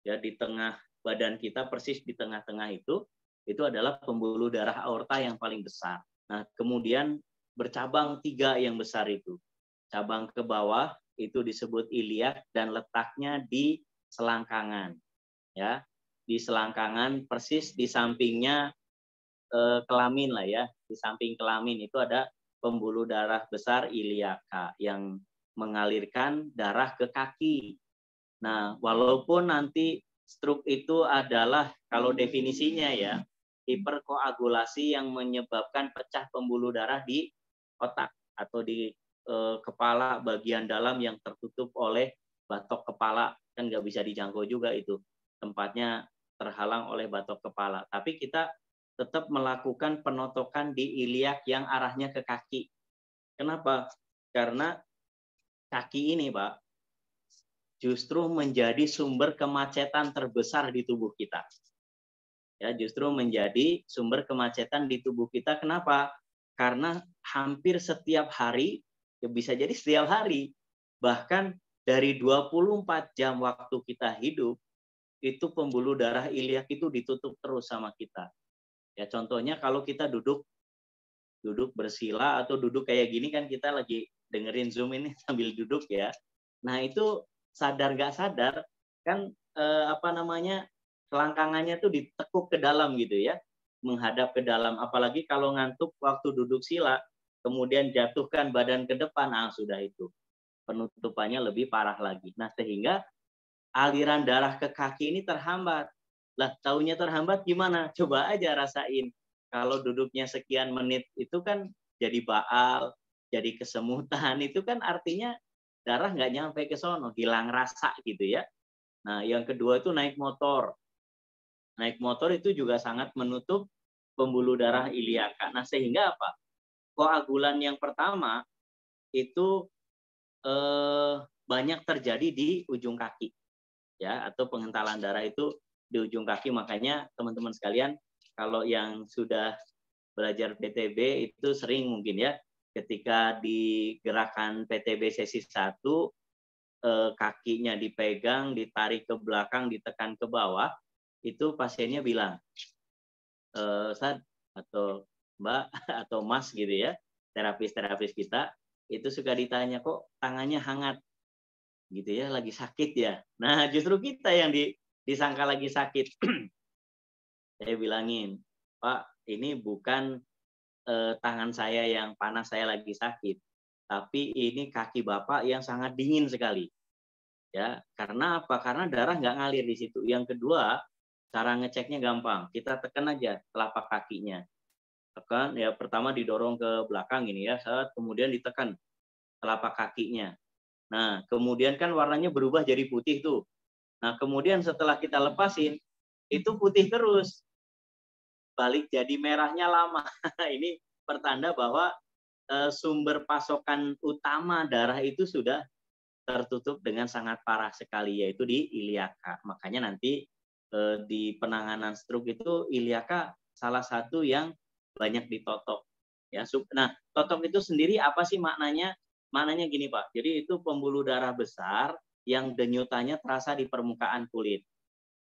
ya di tengah badan kita, persis di tengah-tengah itu adalah pembuluh darah aorta yang paling besar. Nah, kemudian bercabang 3 yang besar itu. Cabang ke bawah itu disebut iliak dan letaknya di selangkangan. Ya, di selangkangan persis di sampingnya kelamin lah ya. Di samping kelamin itu ada pembuluh darah besar iliaka yang mengalirkan darah ke kaki. Nah, walaupun nanti stroke itu adalah kalau definisinya ya hiperkoagulasi yang menyebabkan pecah pembuluh darah di otak atau di kepala bagian dalam yang tertutup oleh batok kepala, kan nggak bisa dijangkau juga itu, tempatnya terhalang oleh batok kepala. Tapi kita tetap melakukan penotokan di iliak yang arahnya ke kaki. Kenapa? Karena kaki ini, Pak, justru menjadi sumber kemacetan terbesar di tubuh kita. Ya, justru menjadi sumber kemacetan di tubuh kita. Kenapa? Karena hampir setiap hari, ya bisa jadi setiap hari, bahkan dari 24 jam waktu kita hidup, itu pembuluh darah iliak itu ditutup terus sama kita. Ya, contohnya kalau kita duduk bersila atau duduk kayak gini kan kita lagi dengerin Zoom ini sambil duduk ya. Nah, itu sadar nggak sadar kan selangkangannya tuh ditekuk ke dalam gitu ya, menghadap ke dalam. Apalagi kalau ngantuk waktu duduk sila, kemudian jatuhkan badan ke depan, sudah itu penutupannya lebih parah lagi. Nah, sehingga aliran darah ke kaki ini terhambat. Lah, taunya terhambat gimana? Coba aja rasain. Kalau duduknya sekian menit itu kan jadi baal, jadi kesemutan, itu kan artinya darah nggak nyampe ke sono, hilang rasa gitu ya. Nah, yang kedua itu naik motor. Naik motor itu juga sangat menutup pembuluh darah iliaka. Nah, sehingga apa? Koagulan yang pertama itu banyak terjadi di ujung kaki. Ya, atau pengentalan darah itu di ujung kaki. Makanya teman-teman sekalian, kalau yang sudah belajar PTB itu sering mungkin ya, ketika di gerakan PTB sesi 1, kakinya dipegang, ditarik ke belakang, ditekan ke bawah, itu pasiennya bilang, Ustaz atau Mbak atau Mas gitu ya, terapis kita, itu suka ditanya, kok tangannya hangat gitu ya, lagi sakit ya. Nah, justru kita yang disangka lagi sakit. Saya bilangin, Pak, ini bukan tangan saya yang panas, saya lagi sakit, tapi ini kaki Bapak yang sangat dingin sekali. Ya, karena apa? Karena darah nggak ngalir di situ. Yang kedua, cara ngeceknya gampang. Kita tekan aja telapak kakinya. Tekan, ya pertama didorong ke belakang ini ya, kemudian ditekan telapak kakinya. Nah, kemudian kan warnanya berubah jadi putih tuh. Nah, kemudian setelah kita lepasin, itu putih terus. Balik jadi merahnya lama. Ini pertanda bahwa sumber pasokan utama darah itu sudah tertutup dengan sangat parah sekali, yaitu di iliaka. Makanya nanti di penanganan stroke itu iliaka salah satu yang banyak ditotok. Ya, nah, totok itu sendiri apa sih maknanya? Maknanya gini, Pak. Jadi itu pembuluh darah besar yang denyutannya terasa di permukaan kulit.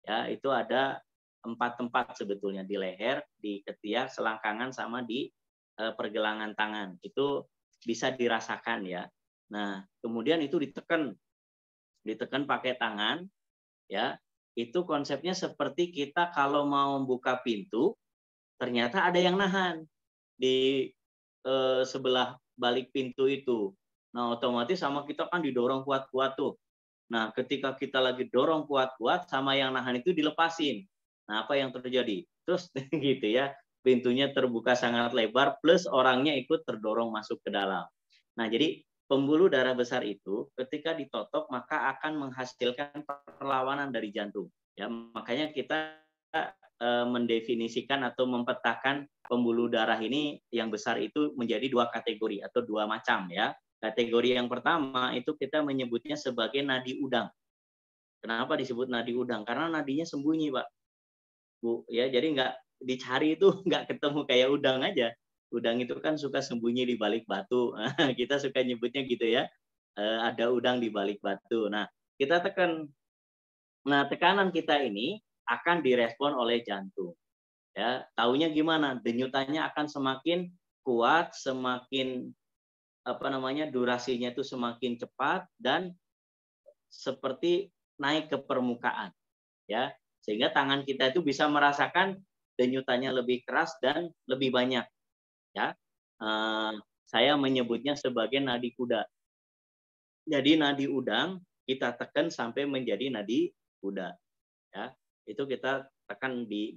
Ya, itu ada 4 tempat sebetulnya, di leher, di ketiak, selangkangan, sama di pergelangan tangan. Itu bisa dirasakan ya. Nah, kemudian itu ditekan pakai tangan, ya. Itu konsepnya seperti kita kalau mau buka pintu, ternyata ada yang nahan di sebelah balik pintu itu. Nah, otomatis sama kita kan didorong kuat-kuat tuh. Nah, ketika kita lagi dorong kuat-kuat, sama yang nahan itu dilepasin. Nah, apa yang terjadi? Terus gitu ya, pintunya terbuka sangat lebar, plus orangnya ikut terdorong masuk ke dalam. Nah, jadi pembuluh darah besar itu ketika ditotok maka akan menghasilkan perlawanan dari jantung. Ya, makanya kita mendefinisikan atau mempetakan pembuluh darah ini yang besar itu menjadi dua kategori atau dua macam ya. Kategori yang pertama itu kita menyebutnya sebagai nadi udang. Kenapa disebut nadi udang? Karena nadinya sembunyi, Pak. Bu, ya, jadi nggak dicari itu nggak ketemu kayak udang aja. Udang itu kan suka sembunyi di balik batu. Kita suka nyebutnya gitu ya. Ada udang di balik batu. Nah, kita tekan. Nah, tekanan kita ini akan direspon oleh jantung. Ya, taunya gimana? Denyutannya akan semakin kuat, semakin durasinya itu semakin cepat dan seperti naik ke permukaan. Ya, sehingga tangan kita itu bisa merasakan denyutannya lebih keras dan lebih banyak. Ya, saya menyebutnya sebagai nadi kuda. Jadi nadi udang kita tekan sampai menjadi nadi kuda. Ya, itu kita tekan di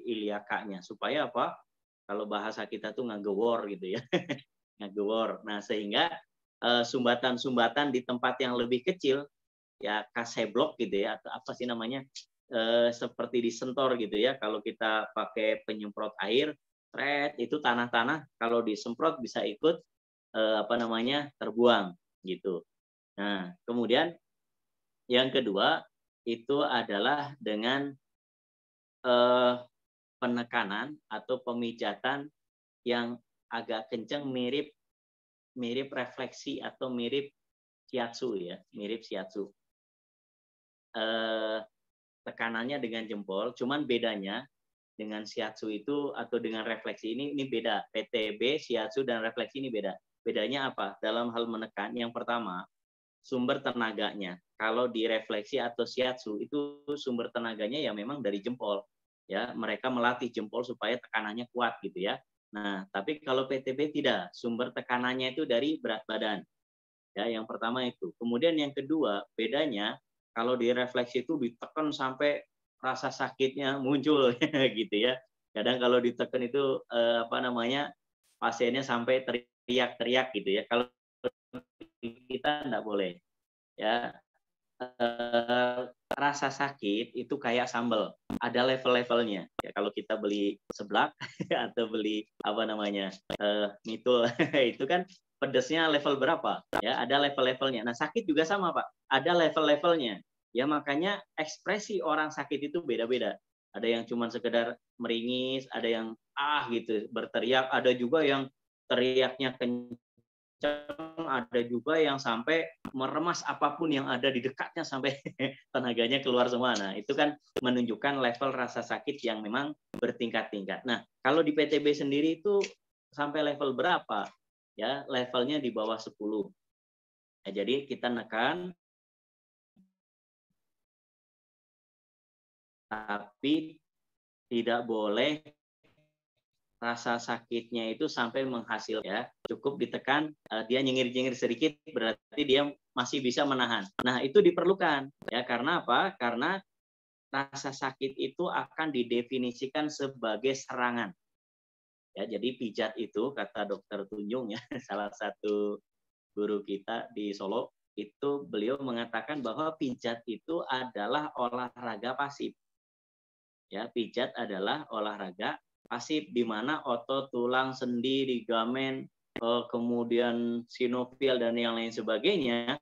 iliakanya supaya apa? Kalau bahasa kita tuh ngegewor gitu ya. Ngegewor. Nah, sehingga sumbatan-sumbatan di tempat yang lebih kecil ya kaseblok gitu ya atau apa sih namanya? Seperti disentor gitu ya. Kalau kita pakai penyemprot air, itu tanah-tanah kalau disemprot bisa ikut terbuang gitu. Nah, kemudian yang kedua itu adalah dengan penekanan atau pemijatan yang agak kencang mirip refleksi atau mirip shiatsu ya, mirip shiatsu. Tekanannya dengan jempol, cuman bedanya dengan shiatsu itu atau dengan refleksi ini beda. PTB, shiatsu dan refleksi ini beda. Bedanya apa? Dalam hal menekan, yang pertama sumber tenaganya. Kalau di refleksi atau shiatsu itu sumber tenaganya ya memang dari jempol. Ya, mereka melatih jempol supaya tekanannya kuat gitu ya. Nah, tapi kalau PTB tidak, sumber tekanannya itu dari berat badan. Ya, yang pertama itu. Kemudian yang kedua, bedanya kalau di refleksi itu ditekan sampai rasa sakitnya muncul gitu ya. Kadang kalau ditekan itu pasiennya sampai teriak-teriak gitu ya. Kalau kita enggak boleh. Ya, rasa sakit itu kayak sambal, ada level-levelnya. Ya, kalau kita beli seblak atau beli mitul itu kan pedesnya level berapa? Ya, ada level-levelnya. Nah, sakit juga sama, Pak. Ada level-levelnya. Ya, makanya ekspresi orang sakit itu beda-beda. Ada yang cuma sekedar meringis, ada yang gitu berteriak, ada juga yang teriaknya kencang, ada juga yang sampai meremas apapun yang ada di dekatnya sampai tenaganya keluar semua. Nah, itu kan menunjukkan level rasa sakit yang memang bertingkat-tingkat. Nah, kalau di PTB sendiri itu sampai level berapa? Ya, levelnya di bawah 10. Ya, jadi kita nekan tapi tidak boleh rasa sakitnya itu sampai menghasil ya, cukup ditekan, dia nyengir-nyengir sedikit berarti dia masih bisa menahan. Nah, itu diperlukan ya, karena apa? Karena rasa sakit itu akan didefinisikan sebagai serangan. Ya, jadi pijat itu kata Dokter Tunjung ya, salah satu guru kita di Solo, itu beliau mengatakan bahwa pijat itu adalah olahraga pasif. Ya, pijat adalah olahraga pasif di mana otot, tulang, sendi, ligamen, kemudian sinovial dan yang lain sebagainya,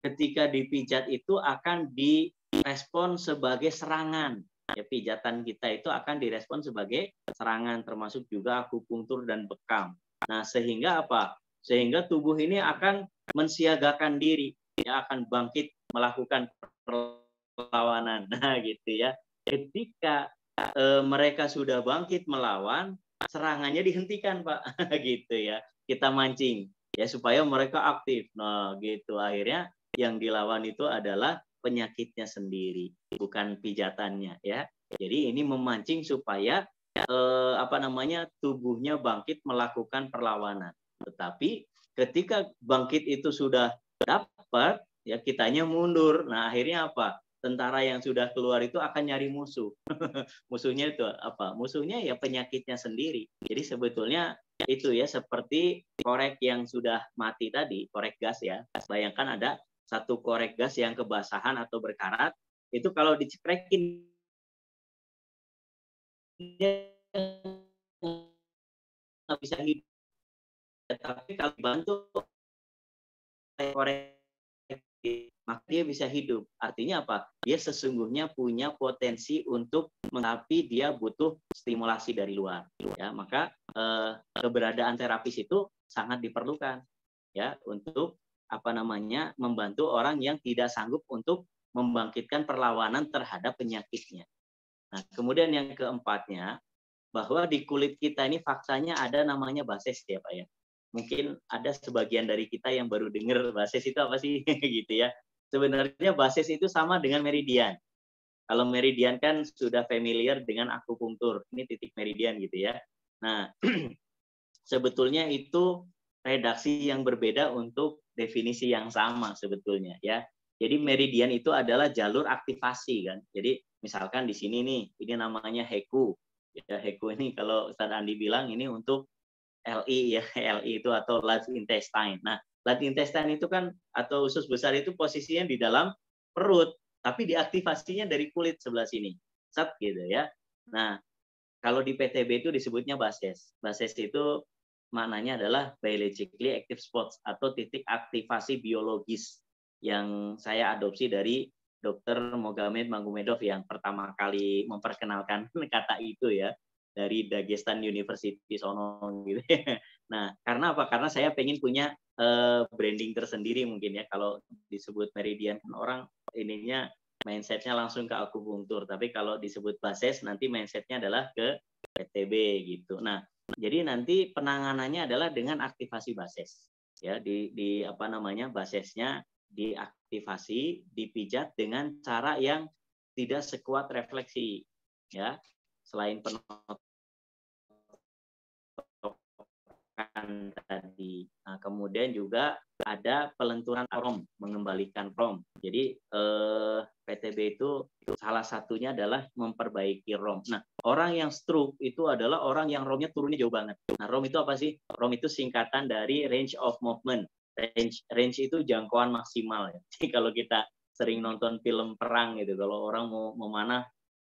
ketika dipijat itu akan direspon sebagai serangan. Ya, pijatan kita itu akan direspon sebagai serangan, termasuk juga akupunktur dan bekam. Nah, sehingga apa? Sehingga tubuh ini akan mensiagakan diri, ya, akan bangkit melakukan perlawanan. Nah, gitu ya. Ketika mereka sudah bangkit melawan, serangannya dihentikan, Pak. Gitu ya. Kita mancing ya supaya mereka aktif. Nah, gitu. Akhirnya yang dilawan itu adalah penyakitnya sendiri, bukan pijatannya ya. Jadi ini memancing supaya tubuhnya bangkit melakukan perlawanan. Tetapi ketika bangkit itu sudah dapat, ya kitanya mundur. Nah, akhirnya apa? Tentara yang sudah keluar itu akan nyari musuh. Musuhnya itu apa? Musuhnya ya penyakitnya sendiri. Jadi sebetulnya itu ya, seperti korek yang sudah mati tadi, korek gas ya. Bayangkan ada satu korek gas yang kebasahan atau berkarat, itu kalau dicekrekin dia nggak bisa hidup. Tapi kalau dibantu korek, maka dia bisa hidup. Artinya apa? Dia sesungguhnya punya potensi untuk, tapi dia butuh stimulasi dari luar. Ya, maka keberadaan terapis itu sangat diperlukan ya untuk membantu orang yang tidak sanggup untuk membangkitkan perlawanan terhadap penyakitnya. Nah, kemudian yang keempatnya, bahwa di kulit kita ini faktanya ada namanya bases ya Pak ya. Mungkin ada sebagian dari kita yang baru dengar bases itu apa sih gitu ya. Sebenarnya bases itu sama dengan meridian. Kalau meridian kan sudah familiar dengan akupunktur. Ini titik meridian gitu ya. Nah, sebetulnya itu redaksi yang berbeda untuk definisi yang sama sebetulnya ya. Jadi meridian itu adalah jalur aktivasi kan. Jadi misalkan di sini nih, ini namanya Heku. Ya, Heku ini kalau Ustaz Andi bilang ini untuk LI ya, LI itu atau large intestine. Nah, large intestine itu kan atau usus besar itu posisinya di dalam perut, tapi diaktifasinya dari kulit sebelah sini. Sat gitu ya. Nah, kalau di PTB itu disebutnya bases. Bases itu maknanya adalah biologically active spots atau titik aktivasi biologis yang saya adopsi dari Dr. Mogamed Magomedov yang pertama kali memperkenalkan kata itu ya dari Dagestan University sono gitu. Nah, karena apa? Karena saya pengen punya branding tersendiri mungkin ya. Kalau disebut meridian kan orang ininya mindsetnya langsung ke akupunktur, tapi kalau disebut bases nanti mindsetnya adalah ke PTB gitu. Nah, jadi nanti penanganannya adalah dengan aktivasi bases. Ya, basesnya diaktifasi, dipijat dengan cara yang tidak sekuat refleksi. Ya, selain penotokan tadi. Nah, kemudian juga ada pelenturan rom, mengembalikan rom. Jadi PTB itu salah satunya adalah memperbaiki rom. Nah, orang yang stroke itu adalah orang yang romnya turunnya jauh banget. Nah, rom itu apa sih? Rom itu singkatan dari range of movement. Range itu jangkauan maksimal. Ya. Jadi kalau kita sering nonton film perang gitu, kalau orang mau memanah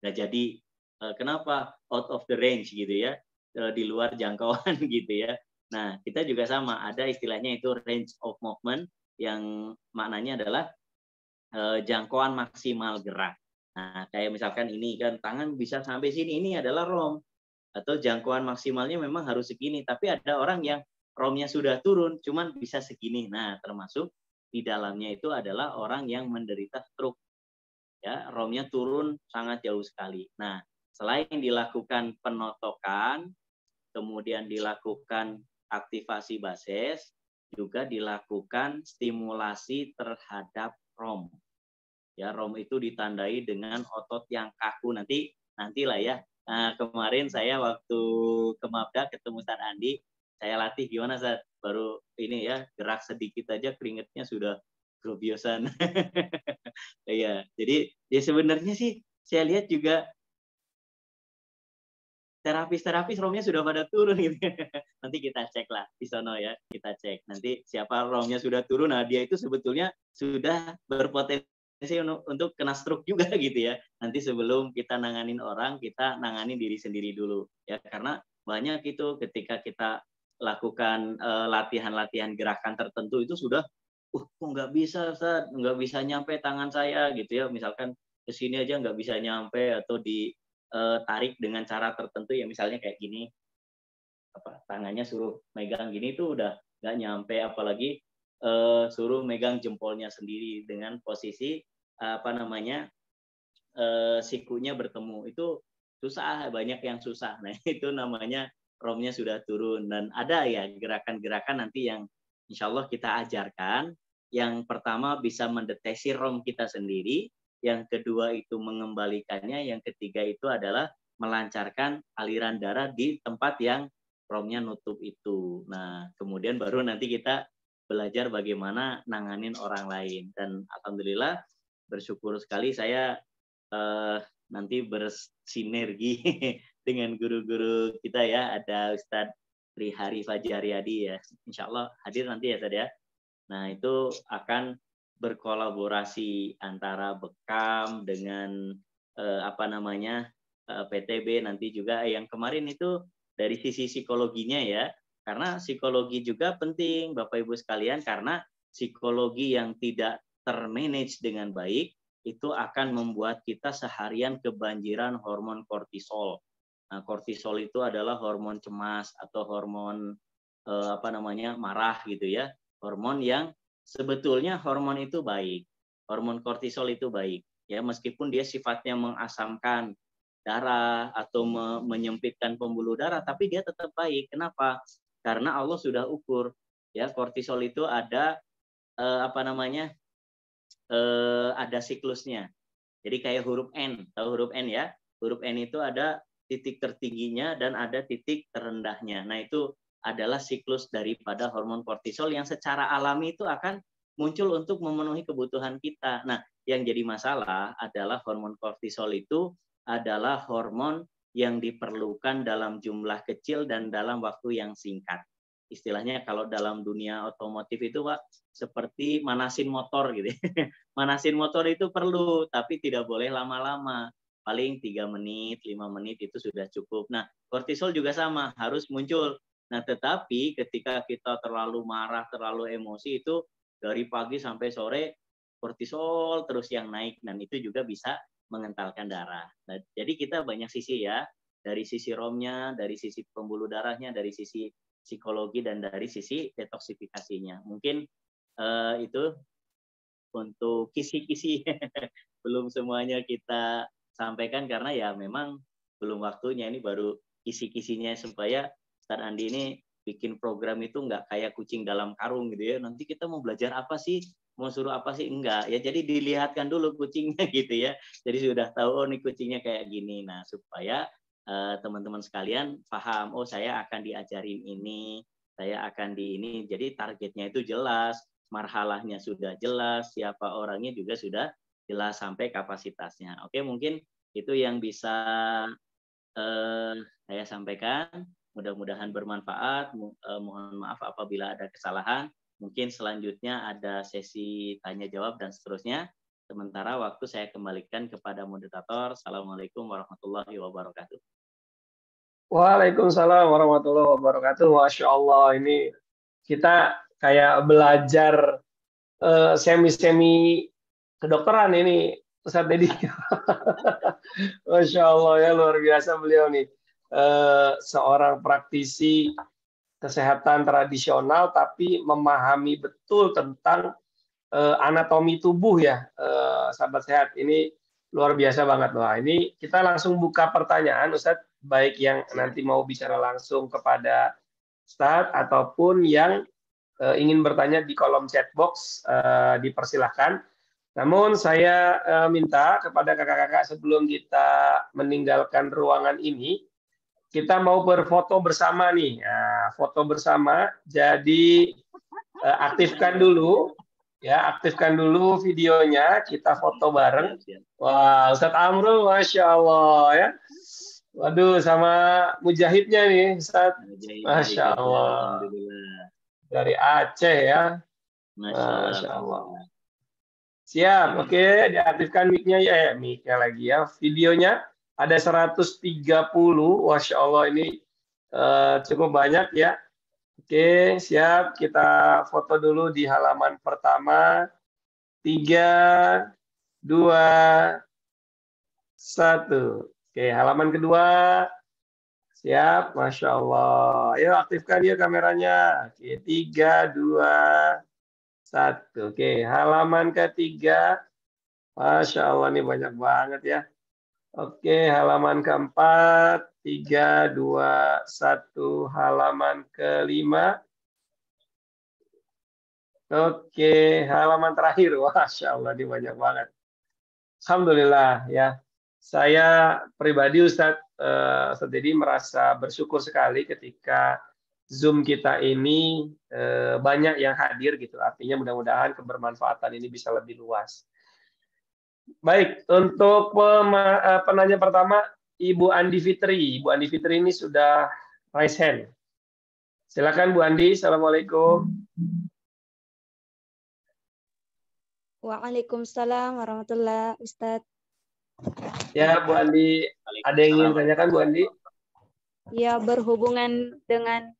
nggak jadi, kenapa? Out of the range gitu ya, di luar jangkauan gitu ya. Nah, kita juga sama, ada istilahnya itu range of movement yang maknanya adalah jangkauan maksimal gerak. Nah, kayak misalkan ini kan tangan bisa sampai sini, ini adalah ROM. Atau jangkauan maksimalnya memang harus segini, tapi ada orang yang ROM-nya sudah turun, cuman bisa segini. Nah, termasuk di dalamnya itu adalah orang yang menderita stroke. Ya, ROM-nya turun sangat jauh sekali. Nah, selain dilakukan penotokan, kemudian dilakukan aktivasi bases, juga dilakukan stimulasi terhadap ROM. Ya, ROM itu ditandai dengan otot yang kaku. Nantilah ya. Nah, kemarin saya waktu ke Mabda ketemu Ustaz Andi, saya latih gimana Ustaz? Baru ini ya, gerak sedikit aja keringetnya sudah grobiosan. Iya, jadi ya sebenarnya sih saya lihat juga terapis ROM-nya sudah pada turun gitu. Nanti kita cek lah di sono ya, kita cek. Nanti siapa ROM-nya sudah turun, nah dia itu sebetulnya sudah berpotensi untuk kena stroke juga gitu ya. Nanti sebelum kita nanganin orang, kita nanganin diri sendiri dulu ya, karena banyak itu ketika kita lakukan latihan-latihan gerakan tertentu itu sudah kok nggak bisa Ustaz, nggak bisa nyampe tangan saya gitu ya, misalkan ke sini aja nggak bisa nyampe, atau tarik dengan cara tertentu ya, misalnya kayak gini, tangannya suruh megang gini tuh udah nggak nyampe, apalagi suruh megang jempolnya sendiri dengan posisi sikunya bertemu, itu susah, banyak yang susah. Nah, itu namanya ROM-nya sudah turun. Dan ada ya gerakan-gerakan nanti yang insya Allah kita ajarkan. Yang pertama bisa mendeteksi ROM kita sendiri, yang kedua itu mengembalikannya, yang ketiga itu adalah melancarkan aliran darah di tempat yang ROM-nya nutup itu. Nah, kemudian baru nanti kita belajar bagaimana nanganin orang lain. Dan alhamdulillah bersyukur sekali saya nanti bersinergi dengan guru-guru kita ya, ada Ustadz Rihari Fajaryadi ya. Insya Allah hadir nanti ya Ustaz ya. Nah itu akan berkolaborasi antara Bekam dengan PTB nanti juga yang kemarin itu dari sisi psikologinya ya. Karena psikologi juga penting Bapak Ibu sekalian, karena psikologi yang tidak termanage dengan baik itu akan membuat kita seharian kebanjiran hormon kortisol. Nah, kortisol itu adalah hormon cemas atau hormon marah gitu ya. Hormon yang sebetulnya hormon itu baik. Hormon kortisol itu baik ya, meskipun dia sifatnya mengasamkan darah atau menyempitkan pembuluh darah, tapi dia tetap baik. Kenapa? Karena Allah sudah ukur ya, kortisol itu ada ada siklusnya. Jadi kayak huruf N, tahu huruf N ya? Huruf N itu ada titik tertingginya dan ada titik terendahnya. Nah, itu adalah siklus daripada hormon kortisol yang secara alami itu akan muncul untuk memenuhi kebutuhan kita. Nah, yang jadi masalah adalah hormon kortisol itu adalah hormon yang diperlukan dalam jumlah kecil dan dalam waktu yang singkat. Istilahnya kalau dalam dunia otomotif itu Pak, seperti manasin motor gitu. Manasin motor itu perlu, tapi tidak boleh lama-lama. Paling 3 menit, 5 menit itu sudah cukup. Nah, kortisol juga sama, harus muncul. Nah, tetapi ketika kita terlalu marah, terlalu emosi itu dari pagi sampai sore kortisol terus yang naik, dan itu juga bisa mengentalkan darah. Nah, jadi kita banyak sisi ya, dari sisi romnya, dari sisi pembuluh darahnya, dari sisi psikologi, dan dari sisi detoksifikasinya. Mungkin itu untuk kisi-kisi belum semuanya kita sampaikan karena ya memang belum waktunya, ini baru kisi-kisinya supaya Ustaz Andi ini bikin program itu nggak kayak kucing dalam karung gitu ya. Nanti kita mau belajar apa sih? Mau suruh apa sih? Enggak. Ya jadi dilihatkan dulu kucingnya gitu ya. Jadi sudah tahu oh nih kucingnya kayak gini. Nah, supaya teman-teman sekalian paham, oh saya akan diajarin ini, saya akan di ini. Jadi targetnya itu jelas, marhalahnya sudah jelas, siapa orangnya juga sudah jelas sampai kapasitasnya. Oke, mungkin itu yang bisa saya sampaikan. Mudah-mudahan bermanfaat. Mohon maaf apabila ada kesalahan. Mungkin selanjutnya ada sesi tanya jawab dan seterusnya. Sementara waktu saya kembalikan kepada moderator. Assalamualaikum warahmatullahi wabarakatuh. Waalaikumsalam warahmatullahi wabarakatuh. Masya Allah, ini kita kayak belajar semi-semi kedokteran ini, Ustaz Dedi. Masya Allah ya, luar biasa beliau nih. Seorang praktisi kesehatan tradisional tapi memahami betul tentang anatomi tubuh ya, sahabat sehat. Ini luar biasa banget. Wah, ini kita langsung buka pertanyaan, Ustadz, baik yang nanti mau bicara langsung kepada Ustadz ataupun yang ingin bertanya di kolom chat box, dipersilahkan. Namun saya minta kepada kakak-kakak sebelum kita meninggalkan ruangan ini, kita mau berfoto bersama nih. Nah, foto bersama, jadi aktifkan dulu. Ya, aktifkan dulu videonya, kita foto bareng. Wah, Ustadz Amrul, Masya Allah ya. Waduh, sama mujahidnya nih, Ustadz. Masya Allah. Dari Aceh ya. Masya Allah. Siap, oke, diaktifkan mic-nya ya, mic-nya lagi ya. Videonya ada 130, Masya Allah, ini cukup banyak ya. Oke, siap. Kita foto dulu di halaman pertama. 3, 2, 1. Oke, halaman kedua. Siap, Masya Allah. Ayo aktifkan ya kameranya. Oke, 3, 2, 1. Oke, halaman ketiga. Masya Allah, ini banyak banget ya. Oke, halaman keempat. 3, 2, 1. Halaman kelima. Oke, halaman terakhir. Masya Allah, ini banyak banget. Alhamdulillah ya. Saya pribadi Ustadz Dedi merasa bersyukur sekali ketika Zoom kita ini banyak yang hadir gitu. Artinya mudah-mudahan kebermanfaatan ini bisa lebih luas. Baik, untuk penanya pertama, Ibu Andi Fitri. Ibu Andi Fitri ini sudah raise hand. Silakan Bu Andi. Assalamualaikum. Waalaikumsalam warahmatullahi Ustadz. Ya, Bu Andi. Ada yang ingin ditanyakan, Bu Andi? Ya, berhubungan dengan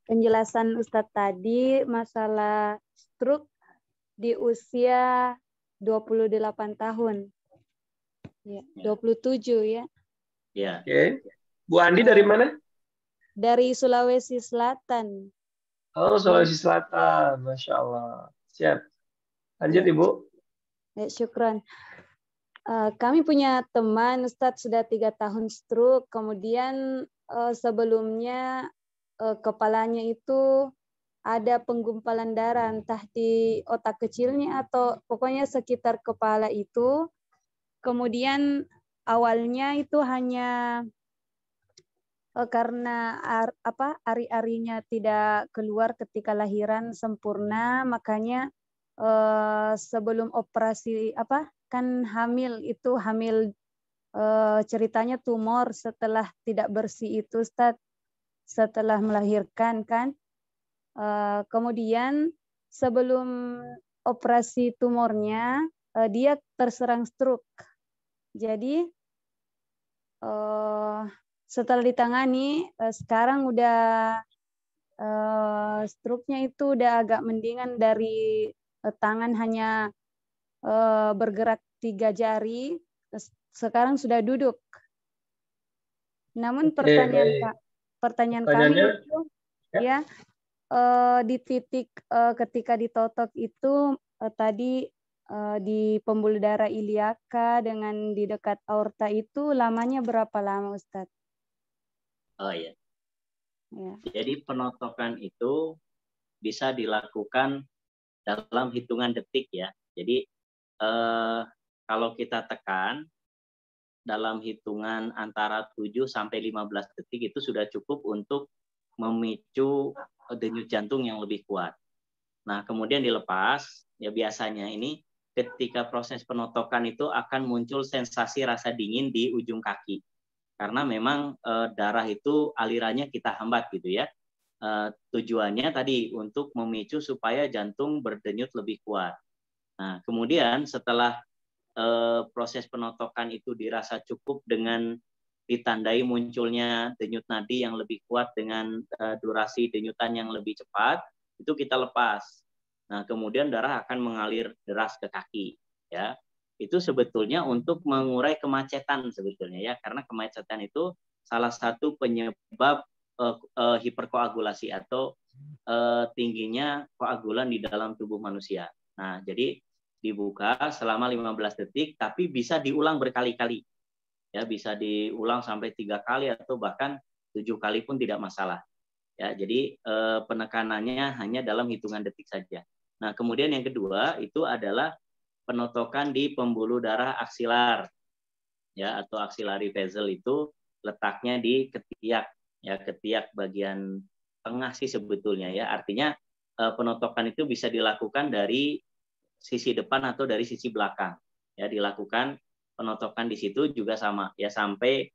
penjelasan Ustadz tadi masalah stroke di usia 28 tahun. Ya, 27 ya. Ya. Oke. Bu Andi dari mana? Dari Sulawesi Selatan. Oh, Sulawesi Selatan. Masya Allah. Siap. Lanjut, Ya. Ibu. Ya, syukran. Kami punya teman, Ustadz sudah 3 tahun stroke, kemudian sebelumnya kepalanya itu ada penggumpalan darah, entah di otak kecilnya atau pokoknya sekitar kepala itu. Kemudian awalnya itu hanya karena ari-arinya tidak keluar ketika lahiran sempurna, makanya sebelum operasi kan hamil ceritanya tumor setelah tidak bersih itu Ustaz, setelah melahirkan kan. Kemudian sebelum operasi tumornya dia terserang stroke. Jadi setelah ditangani sekarang udah stroke-nya itu udah agak mendingan, dari tangan hanya bergerak 3 jari, sekarang sudah duduk. Namun pertanyaan kami itu ya di titik ketika ditotok itu tadi di pembuluh darah iliaka dengan di dekat aorta itu lamanya berapa lama Ustadz? Oh iya. Ya. Jadi penotokan itu bisa dilakukan dalam hitungan detik ya. Jadi kalau kita tekan dalam hitungan antara 7 sampai 15 detik itu sudah cukup untuk memicu denyut jantung yang lebih kuat. Nah, kemudian dilepas, ya biasanya ini ketika proses penotokan itu akan muncul sensasi rasa dingin di ujung kaki. Karena memang darah itu alirannya kita hambat gitu ya. Tujuannya tadi untuk memicu supaya jantung berdenyut lebih kuat. Nah, kemudian setelah proses penotokan itu dirasa cukup dengan ditandai munculnya denyut nadi yang lebih kuat dengan durasi denyutan yang lebih cepat, itu kita lepas. Nah, kemudian darah akan mengalir deras ke kaki, ya. Itu sebetulnya untuk mengurai kemacetan sebetulnya ya, karena kemacetan itu salah satu penyebab hiperkoagulasi atau tingginya koagulan di dalam tubuh manusia. Nah, jadi dibuka selama 15 detik, tapi bisa diulang berkali-kali. Ya, bisa diulang sampai 3 kali atau bahkan 7 kali pun tidak masalah. Ya, jadi penekanannya hanya dalam hitungan detik saja. Nah, kemudian yang kedua itu adalah penotokan di pembuluh darah aksilar, ya, atau axillary vessel itu letaknya di ketiak, ya, ketiak bagian tengah sih sebetulnya ya. Artinya penotokan itu bisa dilakukan dari sisi depan atau dari sisi belakang, ya, dilakukan penotokan di situ juga sama, ya, sampai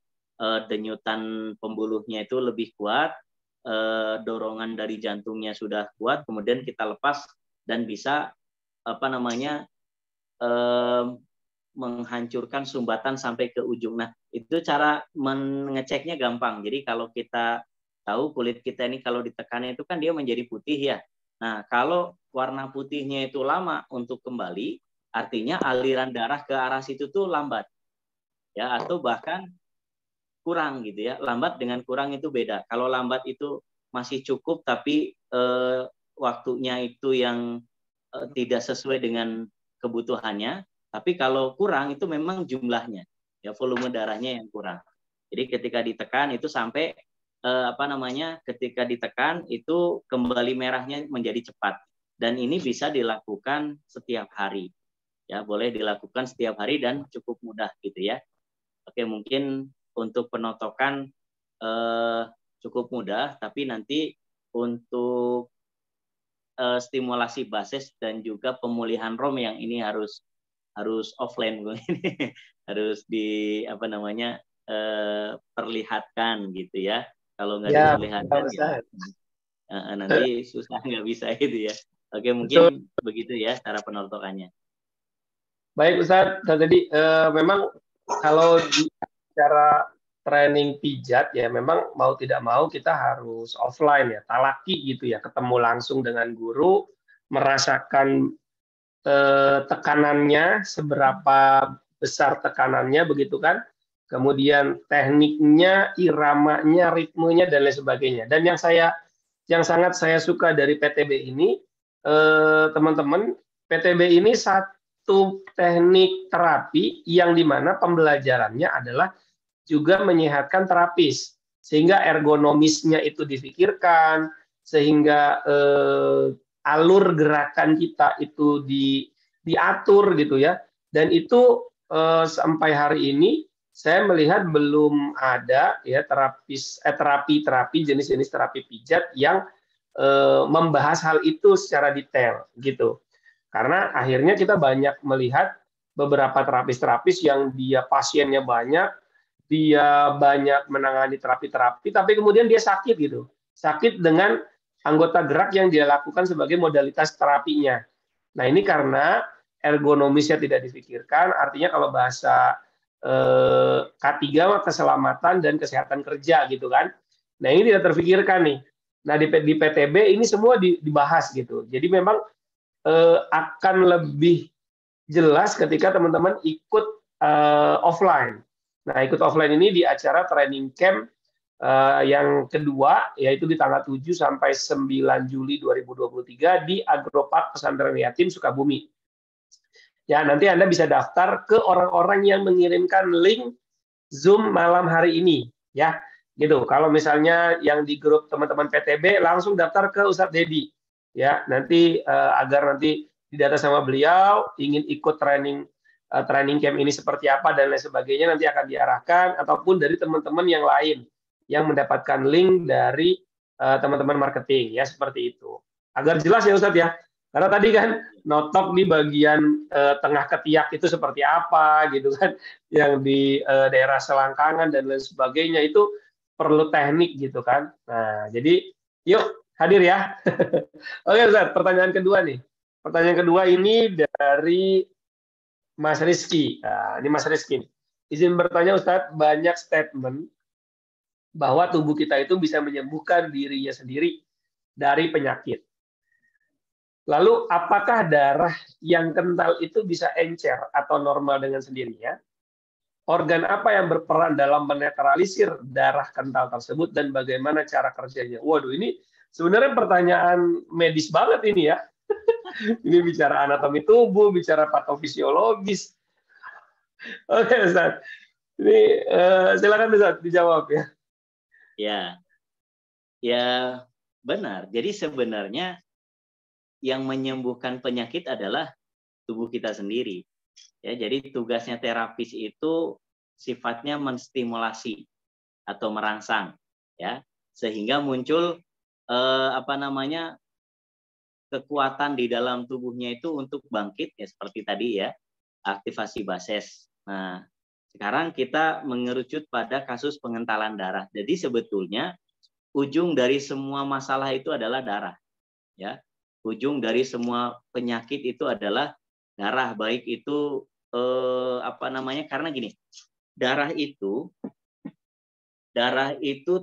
denyutan pembuluhnya itu lebih kuat, dorongan dari jantungnya sudah kuat, kemudian kita lepas dan bisa menghancurkan sumbatan sampai ke ujung. Nah, itu cara mengeceknya gampang. Jadi kalau kita tahu kulit kita ini kalau ditekan itu kan dia menjadi putih ya. Nah, kalau warna putihnya itu lama untuk kembali, artinya aliran darah ke arah situ tuh lambat. Ya, atau bahkan kurang gitu ya. Lambat dengan kurang itu beda. Kalau lambat itu masih cukup tapi waktunya itu yang tidak sesuai dengan kebutuhannya, tapi kalau kurang itu memang jumlahnya, ya, volume darahnya yang kurang. Jadi ketika ditekan itu sampai ketika ditekan itu kembali merahnya menjadi cepat, dan ini bisa dilakukan setiap hari, ya, boleh dilakukan setiap hari dan cukup mudah gitu ya. Oke, mungkin untuk penotokan cukup mudah, tapi nanti untuk stimulasi basis dan juga pemulihan ROM yang ini harus offline harus perlihatkan gitu ya. Kalau nggak diperlihatkan Nanti susah nggak bisa itu ya. Oke, mungkin begitu ya cara penortokannya. Baik Ustadz, tadi memang kalau cara training pijat ya memang mau tidak mau kita harus offline ya, talaki gitu ya, ketemu langsung dengan guru, merasakan tekanannya, seberapa besar tekanannya begitu kan, kemudian tekniknya, iramanya, ritmenya dan lain sebagainya. Dan yang sangat saya suka dari PTB ini, teman-teman, PTB ini satu teknik terapi yang dimana pembelajarannya adalah juga menyehatkan terapis, sehingga ergonomisnya itu difikirkan, sehingga alur gerakan kita itu diatur gitu ya. Dan itu sampai hari ini saya melihat belum ada ya terapi jenis-jenis terapi pijat yang membahas hal itu secara detail gitu. Karena akhirnya kita banyak melihat beberapa terapis-terapis yang dia pasiennya banyak, dia banyak menangani terapi-terapi, tapi kemudian dia sakit gitu. Sakit dengan anggota gerak yang dia lakukan sebagai modalitas terapinya. Nah ini karena ergonomisnya tidak difikirkan, artinya kalau bahasa K3 keselamatan dan kesehatan kerja gitu kan. Nah ini tidak terfikirkan nih. Nah di PTB ini semua dibahas gitu. Jadi memang akan lebih jelas ketika teman-teman ikut offline. Nah, ikut offline ini di acara training camp yang kedua, yaitu di tanggal 7 sampai 9 Juli 2023 di Agropark Pesantren Yatim Sukabumi. Ya, nanti Anda bisa daftar ke orang-orang yang mengirimkan link Zoom malam hari ini. Ya, gitu. Kalau misalnya yang di grup teman-teman PTB, langsung daftar ke Ustadz Dedi. Ya, nanti agar nanti didata sama beliau, ingin ikut training camp ini seperti apa dan lain sebagainya nanti akan diarahkan, ataupun dari teman-teman yang lain yang mendapatkan link dari teman-teman marketing ya, seperti itu. Agar jelas ya Ustadz ya, karena tadi kan notok di bagian tengah ketiak itu seperti apa gitu kan, yang di daerah selangkangan dan lain sebagainya itu perlu teknik gitu kan. Nah jadi yuk hadir ya. Oke Ustadz, pertanyaan kedua nih. Pertanyaan kedua ini dari Mas Rizky. Nah, ini Mas Rizky. Izin bertanya Ustadz, banyak statement bahwa tubuh kita itu bisa menyembuhkan dirinya sendiri dari penyakit. Lalu apakah darah yang kental itu bisa encer atau normal dengan sendirinya? Organ apa yang berperan dalam menetralisir darah kental tersebut dan bagaimana cara kerjanya? Waduh, ini sebenarnya pertanyaan medis banget ini ya. Ini bicara anatomi tubuh, bicara patofisiologis. Oke, Ustaz. Ini silakan Ustaz dijawab ya. Ya benar. Jadi sebenarnya yang menyembuhkan penyakit adalah tubuh kita sendiri. Ya, jadi tugasnya terapis itu sifatnya menstimulasi atau merangsang, ya, sehingga muncul kekuatan di dalam tubuhnya itu untuk bangkit ya, seperti tadi ya, aktivasi bases. Nah, sekarang kita mengerucut pada kasus pengentalan darah. Jadi sebetulnya ujung dari semua masalah itu adalah darah, ya. Ujung dari semua penyakit itu adalah darah, baik itu karena gini, darah itu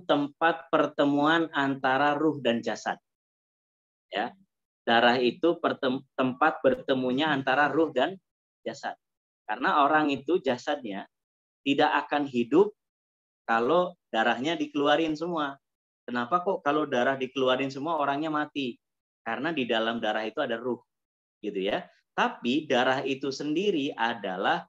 tempat pertemuan antara ruh dan jasad, ya. Darah itu tempat bertemunya antara ruh dan jasad. Karena orang itu jasadnya tidak akan hidup kalau darahnya dikeluarin semua. Kenapa kok kalau darah dikeluarin semua orangnya mati? Karena di dalam darah itu ada ruh, gitu ya. Tapi darah itu sendiri adalah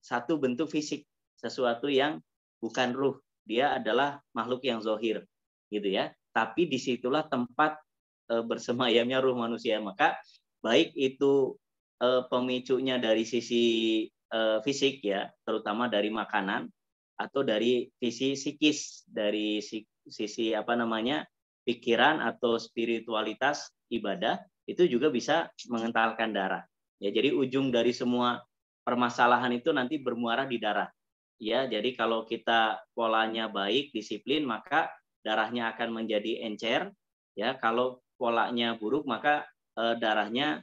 satu bentuk fisik, sesuatu yang bukan ruh. Dia adalah makhluk yang zohir, gitu ya. Tapi disitulah tempat bersemayamnya ruh manusia. Maka baik itu pemicunya dari sisi fisik ya, terutama dari makanan, atau dari sisi psikis, dari sisi pikiran atau spiritualitas ibadah, itu juga bisa mengentalkan darah. Ya, jadi ujung dari semua permasalahan itu nanti bermuara di darah. Ya, jadi kalau kita polanya baik, disiplin, maka darahnya akan menjadi encer, ya. Kalau polanya buruk maka darahnya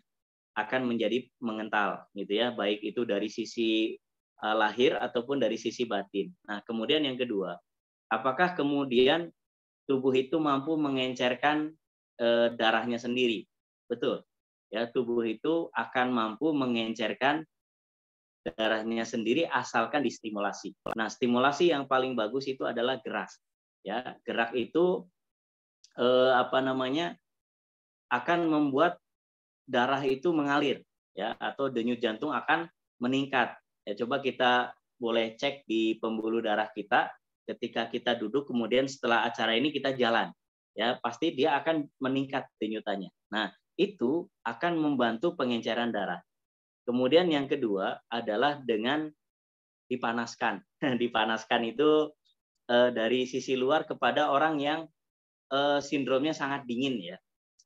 akan menjadi mengental, gitu ya, baik itu dari sisi lahir ataupun dari sisi batin. Nah, kemudian yang kedua, apakah kemudian tubuh itu mampu mengencerkan darahnya sendiri? Betul, ya, tubuh itu akan mampu mengencerkan darahnya sendiri asalkan distimulasi. Nah, stimulasi yang paling bagus itu adalah gerak. Ya, gerak itu akan membuat darah itu mengalir, ya, atau denyut jantung akan meningkat. Ya, coba kita boleh cek di pembuluh darah kita ketika kita duduk, kemudian setelah acara ini kita jalan, ya, pasti dia akan meningkat denyutannya. Nah, itu akan membantu pengenceran darah. Kemudian yang kedua adalah dengan dipanaskan. Dipanaskan itu dari sisi luar kepada orang yang sindromnya sangat dingin, ya.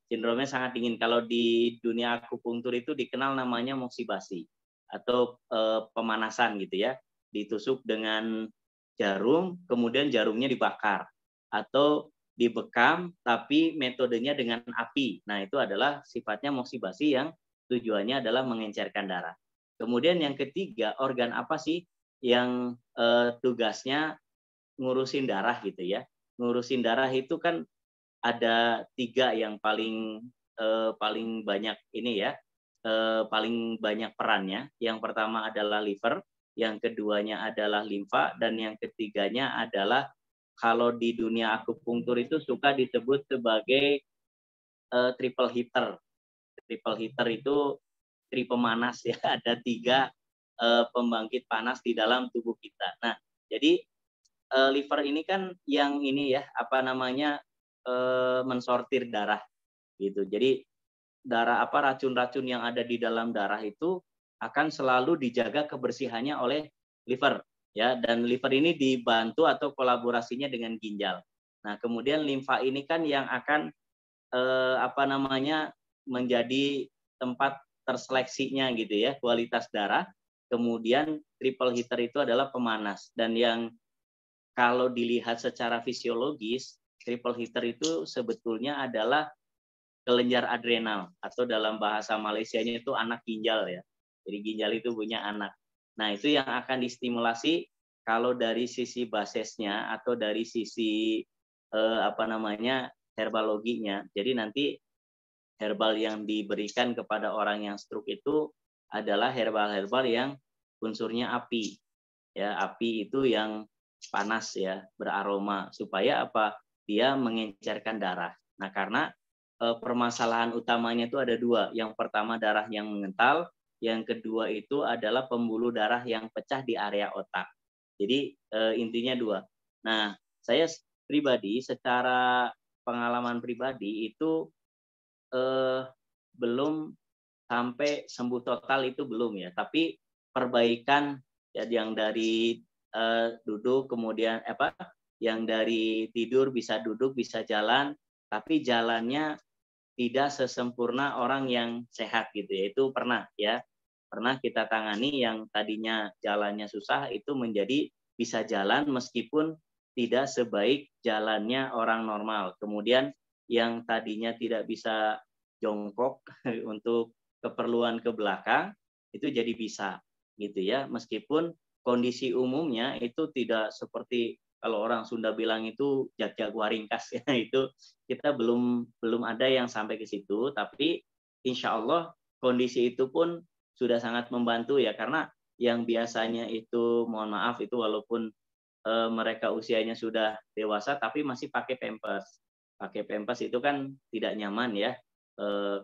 Sindromnya sangat dingin. Kalau di dunia akupunktur itu dikenal namanya moksibasi atau pemanasan, gitu ya. Ditusuk dengan jarum, kemudian jarumnya dibakar atau dibekam, tapi metodenya dengan api. Nah, itu adalah sifatnya moksibasi yang tujuannya adalah mengencerkan darah. Kemudian yang ketiga, organ apa sih yang tugasnya ngurusin darah, gitu ya. Ngurusin darah itu kan ada 3 yang paling banyak ini ya, paling banyak perannya. Yang pertama adalah liver, yang keduanya adalah limfa, dan yang ketiganya adalah kalau di dunia akupunktur itu suka disebut sebagai triple hitter. Triple hitter itu pemanas, ya. Ada 3 pembangkit panas di dalam tubuh kita. Nah, jadi liver ini kan yang ini ya, mensortir darah, gitu. Jadi racun-racun yang ada di dalam darah itu akan selalu dijaga kebersihannya oleh liver, ya. Dan liver ini dibantu atau kolaborasinya dengan ginjal. Nah, kemudian limfa ini kan yang akan menjadi tempat terseleksinya, gitu ya, kualitas darah. Kemudian triple hitter itu adalah pemanas, dan yang kalau dilihat secara fisiologis, triple hitter itu sebetulnya adalah kelenjar adrenal, atau dalam bahasa Malaysianya itu anak ginjal, ya. Jadi ginjal itu punya anak. Nah, itu yang akan distimulasi kalau dari sisi basesnya atau dari sisi herbaloginya. Jadi nanti herbal yang diberikan kepada orang yang stroke itu adalah herbal-herbal yang unsurnya api. Ya, api itu yang panas, ya, beraroma, supaya apa? Dia mengencerkan darah. Nah, karena permasalahan utamanya itu ada 2. Yang pertama darah yang mengental, yang kedua itu adalah pembuluh darah yang pecah di area otak. Jadi intinya 2. Nah, saya pribadi secara pengalaman pribadi itu belum sampai sembuh total, itu belum, ya. Tapi perbaikan, ya, yang dari duduk, kemudian yang dari tidur bisa duduk, bisa jalan, tapi jalannya tidak sesempurna orang yang sehat, gitu ya. Itu pernah, ya. Pernah kita tangani yang tadinya jalannya susah itu menjadi bisa jalan meskipun tidak sebaik jalannya orang normal. Kemudian yang tadinya tidak bisa jongkok untuk keperluan ke belakang itu jadi bisa, gitu ya. Meskipun kondisi umumnya itu tidak seperti kalau orang Sunda bilang itu jak-jak waringkas, ya. Itu kita belum ada yang sampai ke situ, tapi insya Allah kondisi itu pun sudah sangat membantu, ya. Karena yang biasanya itu, mohon maaf, itu walaupun mereka usianya sudah dewasa tapi masih pakai pampers. Pakai pampers itu kan tidak nyaman, ya.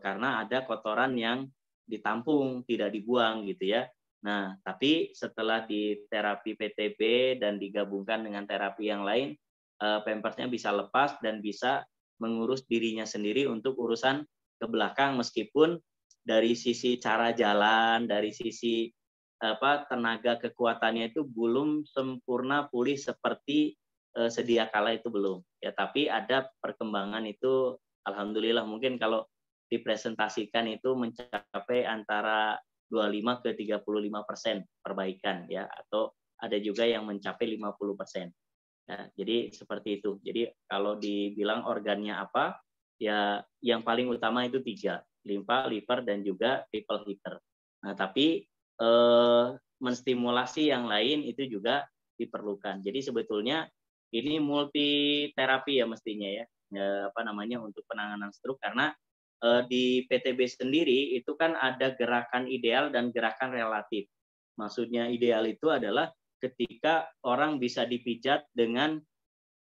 Karena ada kotoran yang ditampung, tidak dibuang, gitu ya. Nah, tapi setelah di terapi PTB dan digabungkan dengan terapi yang lain, pampersnya bisa lepas dan bisa mengurus dirinya sendiri untuk urusan ke belakang, meskipun dari sisi cara jalan, dari sisi tenaga kekuatannya itu belum sempurna pulih seperti sedia kala, itu belum, ya. Tapi ada perkembangan itu, alhamdulillah. Mungkin kalau dipresentasikan itu mencapai antara 25 ke 35% perbaikan, ya, atau ada juga yang mencapai 50%. Ya, jadi seperti itu. Jadi kalau dibilang organnya apa, ya yang paling utama itu 3, limpa, liver, dan juga triple heater. Nah, tapi menstimulasi yang lain itu juga diperlukan. Jadi sebetulnya ini multi terapi ya mestinya ya, apa namanya, untuk penanganan stroke, karena di PTB sendiri itu kan ada gerakan ideal dan gerakan relatif. Maksudnya ideal itu adalah ketika orang bisa dipijat dengan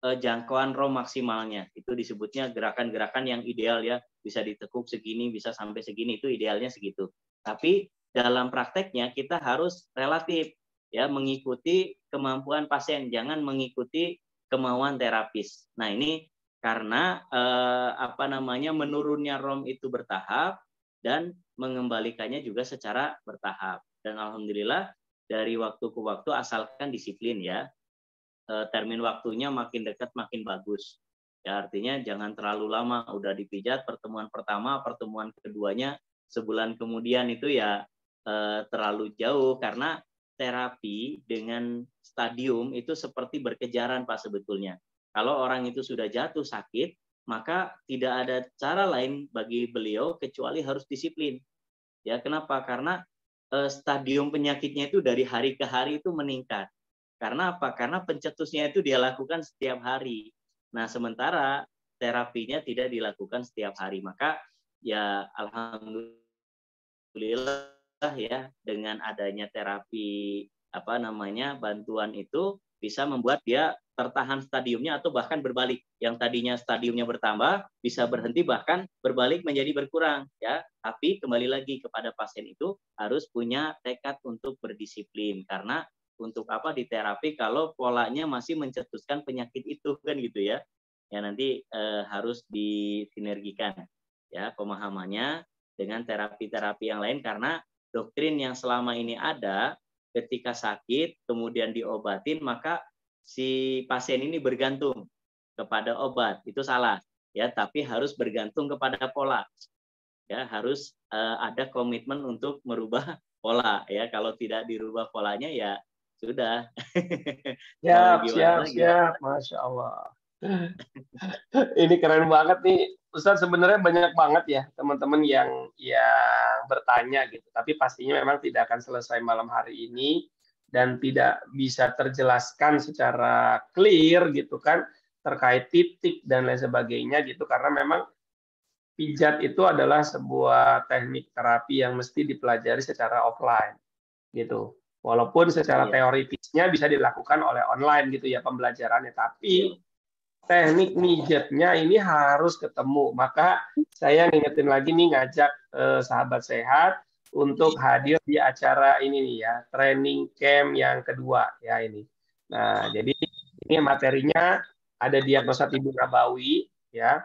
jangkauan ROM maksimalnya. Itu disebutnya gerakan-gerakan yang ideal ya, bisa ditekuk segini, bisa sampai segini, itu idealnya segitu. Tapi dalam prakteknya kita harus relatif ya, mengikuti kemampuan pasien, jangan mengikuti kemauan terapis. Nah, ini karena apa namanya, menurunnya ROM itu bertahap dan mengembalikannya juga secara bertahap. Dan alhamdulillah dari waktu ke waktu, asalkan disiplin ya, termin waktunya makin dekat makin bagus. Ya, artinya jangan terlalu lama udah dipijat, pertemuan pertama, pertemuan keduanya sebulan kemudian itu ya terlalu jauh, karena terapi dengan stadium itu seperti berkejaran Pak sebetulnya. Kalau orang itu sudah jatuh sakit, maka tidak ada cara lain bagi beliau kecuali harus disiplin. Ya, kenapa? Karena stadium penyakitnya itu dari hari ke hari itu meningkat. Karena apa? Karena pencetusnya itu dia lakukan setiap hari. Nah, sementara terapinya tidak dilakukan setiap hari. Maka ya alhamdulillah ya, dengan adanya terapi apa namanya, bantuan itu bisa membuat dia tertahan stadiumnya atau bahkan berbalik. Yang tadinya stadiumnya bertambah bisa berhenti, bahkan berbalik menjadi berkurang ya. Tapi kembali lagi kepada pasien itu harus punya tekad untuk berdisiplin, karena untuk apa di terapi kalau polanya masih mencetuskan penyakit itu kan gitu ya. Ya nanti harus disinergikan ya pemahamannya dengan terapi-terapi yang lain, karena doktrin yang selama ini ada, ketika sakit kemudian diobatin maka si pasien ini bergantung kepada obat, itu salah ya, tapi harus bergantung kepada pola ya, harus ada komitmen untuk merubah pola ya. Kalau tidak dirubah polanya ya sudah. Siap, Masya Allah. Ini keren banget nih, Ustadz. Sebenarnya banyak banget ya teman-teman yang bertanya gitu, tapi pastinya memang tidak akan selesai malam hari ini dan tidak bisa terjelaskan secara clear gitu kan, terkait titik dan lain sebagainya gitu, karena memang pijat itu adalah sebuah teknik terapi yang mesti dipelajari secara offline gitu. Walaupun secara teoritisnya bisa dilakukan oleh online gitu ya pembelajarannya, tapi teknik mijatnya ini harus ketemu. Maka saya ngingetin lagi nih, ngajak sahabat sehat untuk hadir di acara ini nih ya, training camp yang kedua ya ini. Nah, jadi ini materinya ada diagnosa timbul nabawi ya.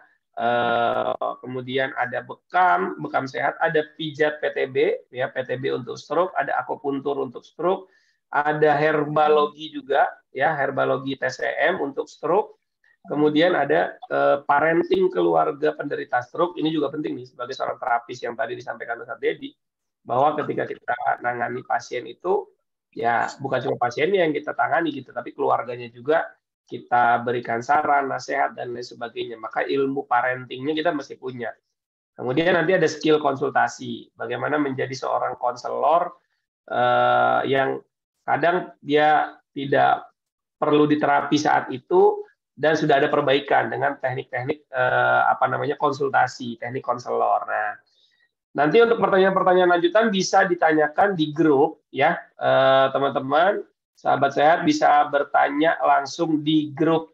Kemudian ada bekam sehat, ada pijat PTB ya, PTB untuk stroke, ada akupuntur untuk stroke, ada herbalogi juga ya, herbalogi TCM untuk stroke. Kemudian ada parenting keluarga penderita stroke, ini juga penting nih sebagai seorang terapis yang tadi disampaikan Ustaz Dedi, bahwa ketika kita nangani pasien itu ya bukan cuma pasiennya yang kita tangani gitu, tapi keluarganya juga kita berikan saran, nasihat dan lain sebagainya. Maka ilmu parentingnya kita mesti punya. Kemudian nanti ada skill konsultasi, bagaimana menjadi seorang konselor yang kadang dia tidak perlu diterapi saat itu dan sudah ada perbaikan dengan teknik-teknik konsultasi, teknik konselor. Nah, nanti untuk pertanyaan-pertanyaan lanjutan bisa ditanyakan di grup ya, teman-teman. Sahabat sehat bisa bertanya langsung di grup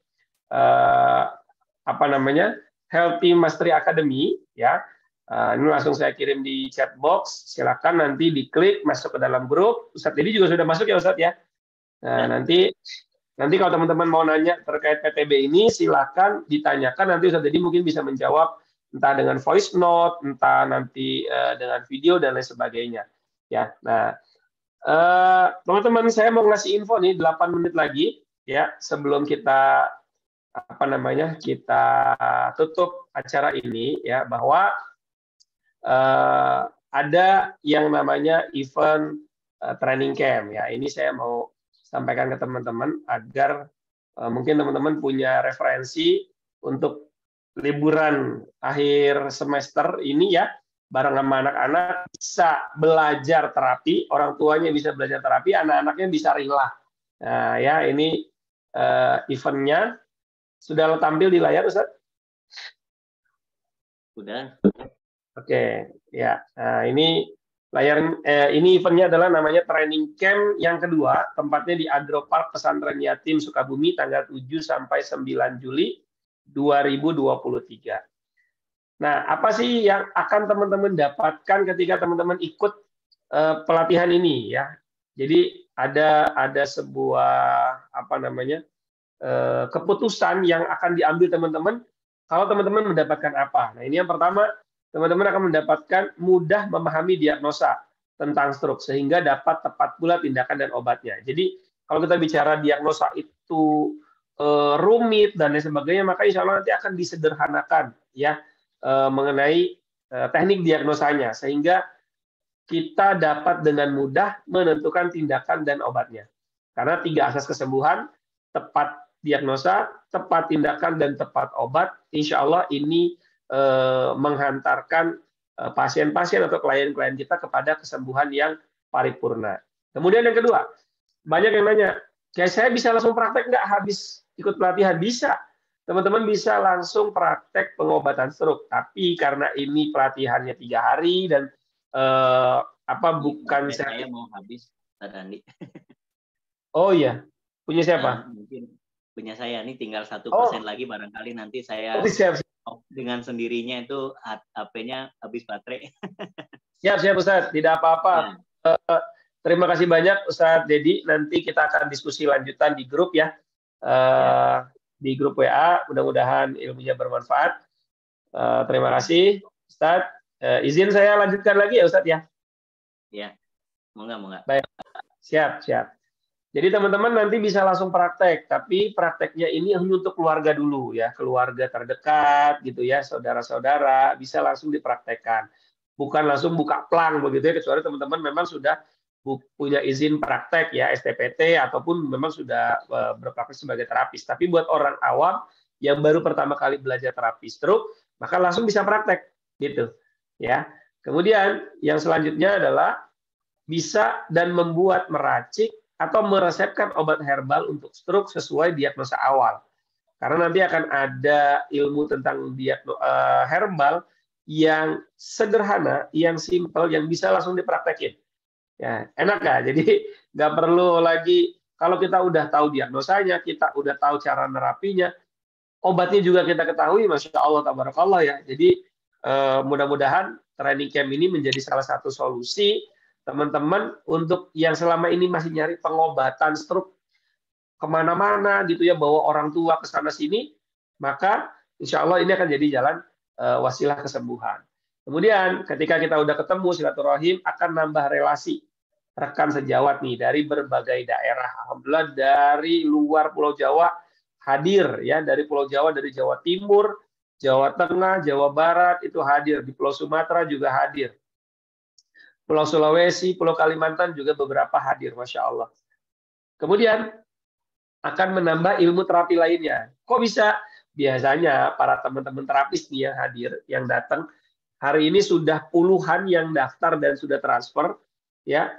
Healthy Mastery Academy ya. Ini langsung saya kirim di chat box. Silakan nanti diklik masuk ke dalam grup. Ustadz Dedi juga sudah masuk ya Ustadz ya. Nah, nanti kalau teman-teman mau nanya terkait PTB ini, silakan ditanyakan. Nanti Ustadz Dedi mungkin bisa menjawab entah dengan voice note, entah nanti dengan video dan lain sebagainya. Ya, nah teman-teman, saya mau ngasih info nih 8 menit lagi ya sebelum kita kita tutup acara ini ya, bahwa ada yang namanya event training camp ya. Ini saya mau sampaikan ke teman-teman agar Mungkin teman-teman punya referensi untuk liburan akhir semester ini ya, bareng sama anak-anak bisa belajar terapi, orang tuanya bisa belajar terapi, anak-anaknya bisa rilah. Nah, ya ini eventnya sudah tampil di layar, Ustaz? Sudah. Oke, ya. Nah, ini layar ini eventnya adalah namanya training camp yang kedua, tempatnya di Agropark Pesantren Yatim Sukabumi tanggal 7 sampai 9 Juli 2023. Nah, apa sih yang akan teman-teman dapatkan ketika teman-teman ikut pelatihan ini ya? Jadi ada sebuah apa namanya keputusan yang akan diambil teman-teman kalau teman-teman mendapatkan apa. Nah, ini yang pertama, teman-teman akan mendapatkan mudah memahami diagnosa tentang stroke sehingga dapat tepat pula tindakan dan obatnya. Jadi kalau kita bicara diagnosa itu rumit dan lain sebagainya, maka insya Allah nanti akan disederhanakan ya mengenai teknik diagnosanya sehingga kita dapat dengan mudah menentukan tindakan dan obatnya. Karena 3 asas kesembuhan, tepat diagnosa, tepat tindakan, dan tepat obat, insya Allah ini menghantarkan pasien-pasien atau klien-klien kita kepada kesembuhan yang paripurna. Kemudian yang kedua, banyak yang nanya, kayak saya bisa langsung praktek nggak habis ikut pelatihan? Bisa. Teman-teman bisa langsung praktek pengobatan stroke, tapi karena ini pelatihannya 3 hari dan bukan saya mau habis, Pak Andi. Oh iya, punya siapa? Mungkin punya saya nih tinggal 1% lagi, barangkali nanti saya dengan sendirinya itu HP-nya habis baterai. Siap Ustaz, tidak apa-apa. Terima kasih banyak Ustaz Dedi. Nanti kita akan diskusi lanjutan di grup ya. Di grup WA, mudah-mudahan ilmunya bermanfaat. Terima kasih Ustaz. Izin saya lanjutkan lagi ya Ustaz ya. Ya, enggak. Baik, siap. Jadi teman-teman nanti bisa langsung praktek, tapi prakteknya ini hanya untuk keluarga dulu ya, keluarga terdekat gitu ya, saudara-saudara bisa langsung dipraktekkan. Bukan langsung buka plang begitu ya, kecuali teman-teman memang sudah punya izin praktek ya, STPT ataupun memang sudah berpraktek sebagai terapis. Tapi buat orang awam yang baru pertama kali belajar terapi stroke, maka langsung bisa praktek gitu ya. Kemudian yang selanjutnya adalah bisa dan membuat meracik atau meresepkan obat herbal untuk stroke sesuai diagnosa awal. Karena nanti akan ada ilmu tentang herbal yang sederhana, yang simpel, yang bisa langsung dipraktekin. Ya, enak nggak? Jadi nggak perlu lagi, kalau kita udah tahu diagnosanya, kita udah tahu cara nerapinya, obatnya juga kita ketahui, Masya Allah, tabarakallah ya. Jadi mudah-mudahan training camp ini menjadi salah satu solusi teman-teman untuk yang selama ini masih nyari pengobatan stroke kemana-mana gitu ya, bawa orang tua ke sana sini, maka insya Allah ini akan jadi jalan wasilah kesembuhan. Kemudian ketika kita udah ketemu silaturahim akan nambah relasi rekan sejawat nih dari berbagai daerah. Alhamdulillah dari luar Pulau Jawa hadir ya, dari Pulau Jawa, dari Jawa Timur, Jawa Tengah, Jawa Barat itu hadir, di Pulau Sumatera juga hadir. Pulau Sulawesi, Pulau Kalimantan juga beberapa hadir, Masya Allah. Kemudian akan menambah ilmu terapi lainnya. Kok bisa? Biasanya para teman-teman terapis nih yang hadir, yang datang, hari ini sudah puluhan yang daftar dan sudah transfer, ya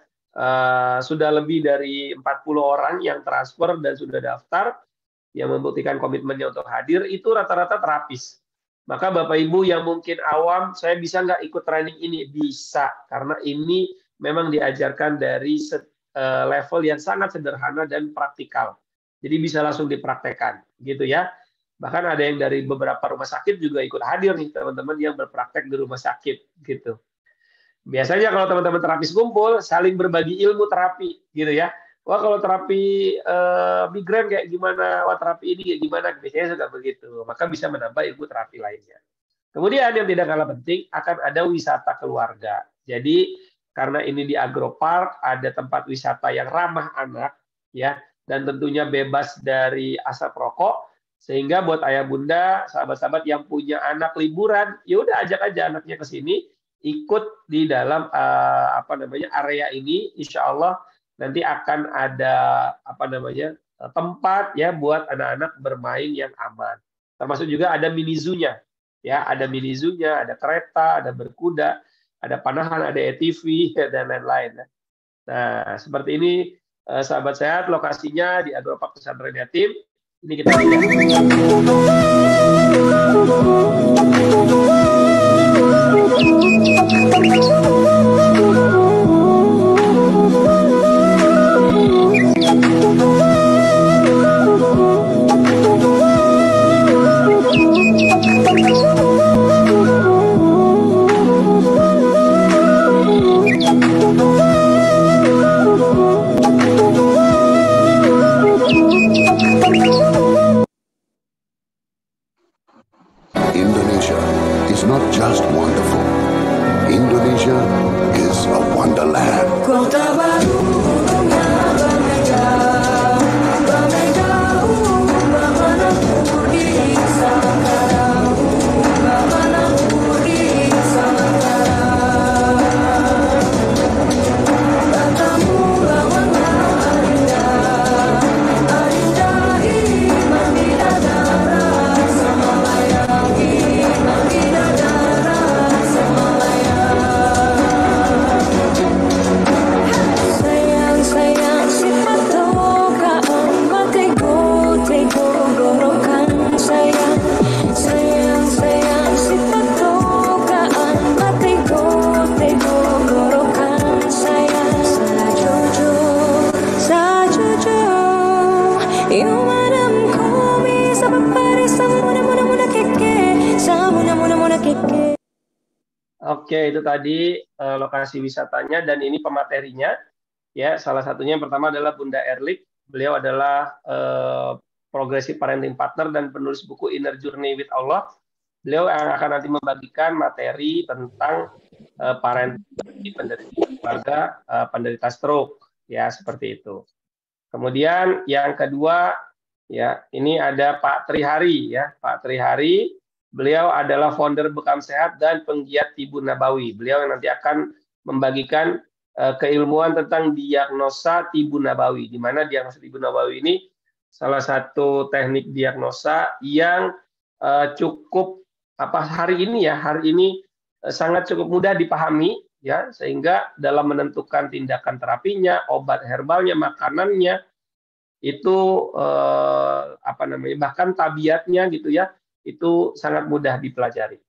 sudah lebih dari 40 orang yang transfer dan sudah daftar, yang membuktikan komitmennya untuk hadir, itu rata-rata terapis. Maka Bapak Ibu yang mungkin awam, saya bisa nggak ikut training ini? Bisa, karena ini memang diajarkan dari level yang sangat sederhana dan praktikal. Jadi bisa langsung dipraktekkan, gitu ya. Bahkan ada yang dari beberapa rumah sakit juga ikut hadir nih, teman-teman yang berpraktek di rumah sakit, gitu. Biasanya kalau teman-teman terapis kumpul, saling berbagi ilmu terapi, gitu ya. Wah kalau terapi migrain kayak gimana, wah terapi ini kayak gimana, biasanya suka begitu. Maka bisa menambah ilmu terapi lainnya. Kemudian yang tidak kalah penting, akan ada wisata keluarga. Jadi karena ini di Agropark, ada tempat wisata yang ramah anak, ya, dan tentunya bebas dari asap rokok, sehingga buat ayah bunda, sahabat-sahabat yang punya anak liburan, ya udah ajak aja anaknya ke sini, ikut di dalam area ini, insya Allah nanti akan ada tempat ya buat anak-anak bermain yang aman. Termasuk juga ada mini zoo-nya. Ya, ada mini zoo-nya, ada kereta, ada berkuda, ada panahan, ada ATV dan lain-lain. Nah, seperti ini sahabat sehat, lokasinya di Agropark Pesantren Yatim. Ini kita lihat. Indonesia is not just wonderful. Indonesia is a wonderland. Oke, itu tadi lokasi wisatanya dan ini pematerinya. Ya, salah satunya yang pertama adalah Bunda Erlik. Beliau adalah progressive parenting partner dan penulis buku Inner Journey with Allah. Beliau yang akan nanti membagikan materi tentang parenting penderita keluarga penderita stroke, ya seperti itu. Kemudian yang kedua, ya ini ada Pak Trihari, ya Pak Trihari. Beliau adalah founder Bekam Sehat dan penggiat Tibun Nabawi. Beliau yang nanti akan membagikan keilmuan tentang diagnosa Tibun Nabawi, di mana diagnosa Tibun Nabawi ini salah satu teknik diagnosa yang cukup hari ini sangat cukup mudah dipahami, ya, sehingga dalam menentukan tindakan terapinya, obat herbalnya, makanannya itu bahkan tabiatnya gitu ya, itu sangat mudah dipelajari.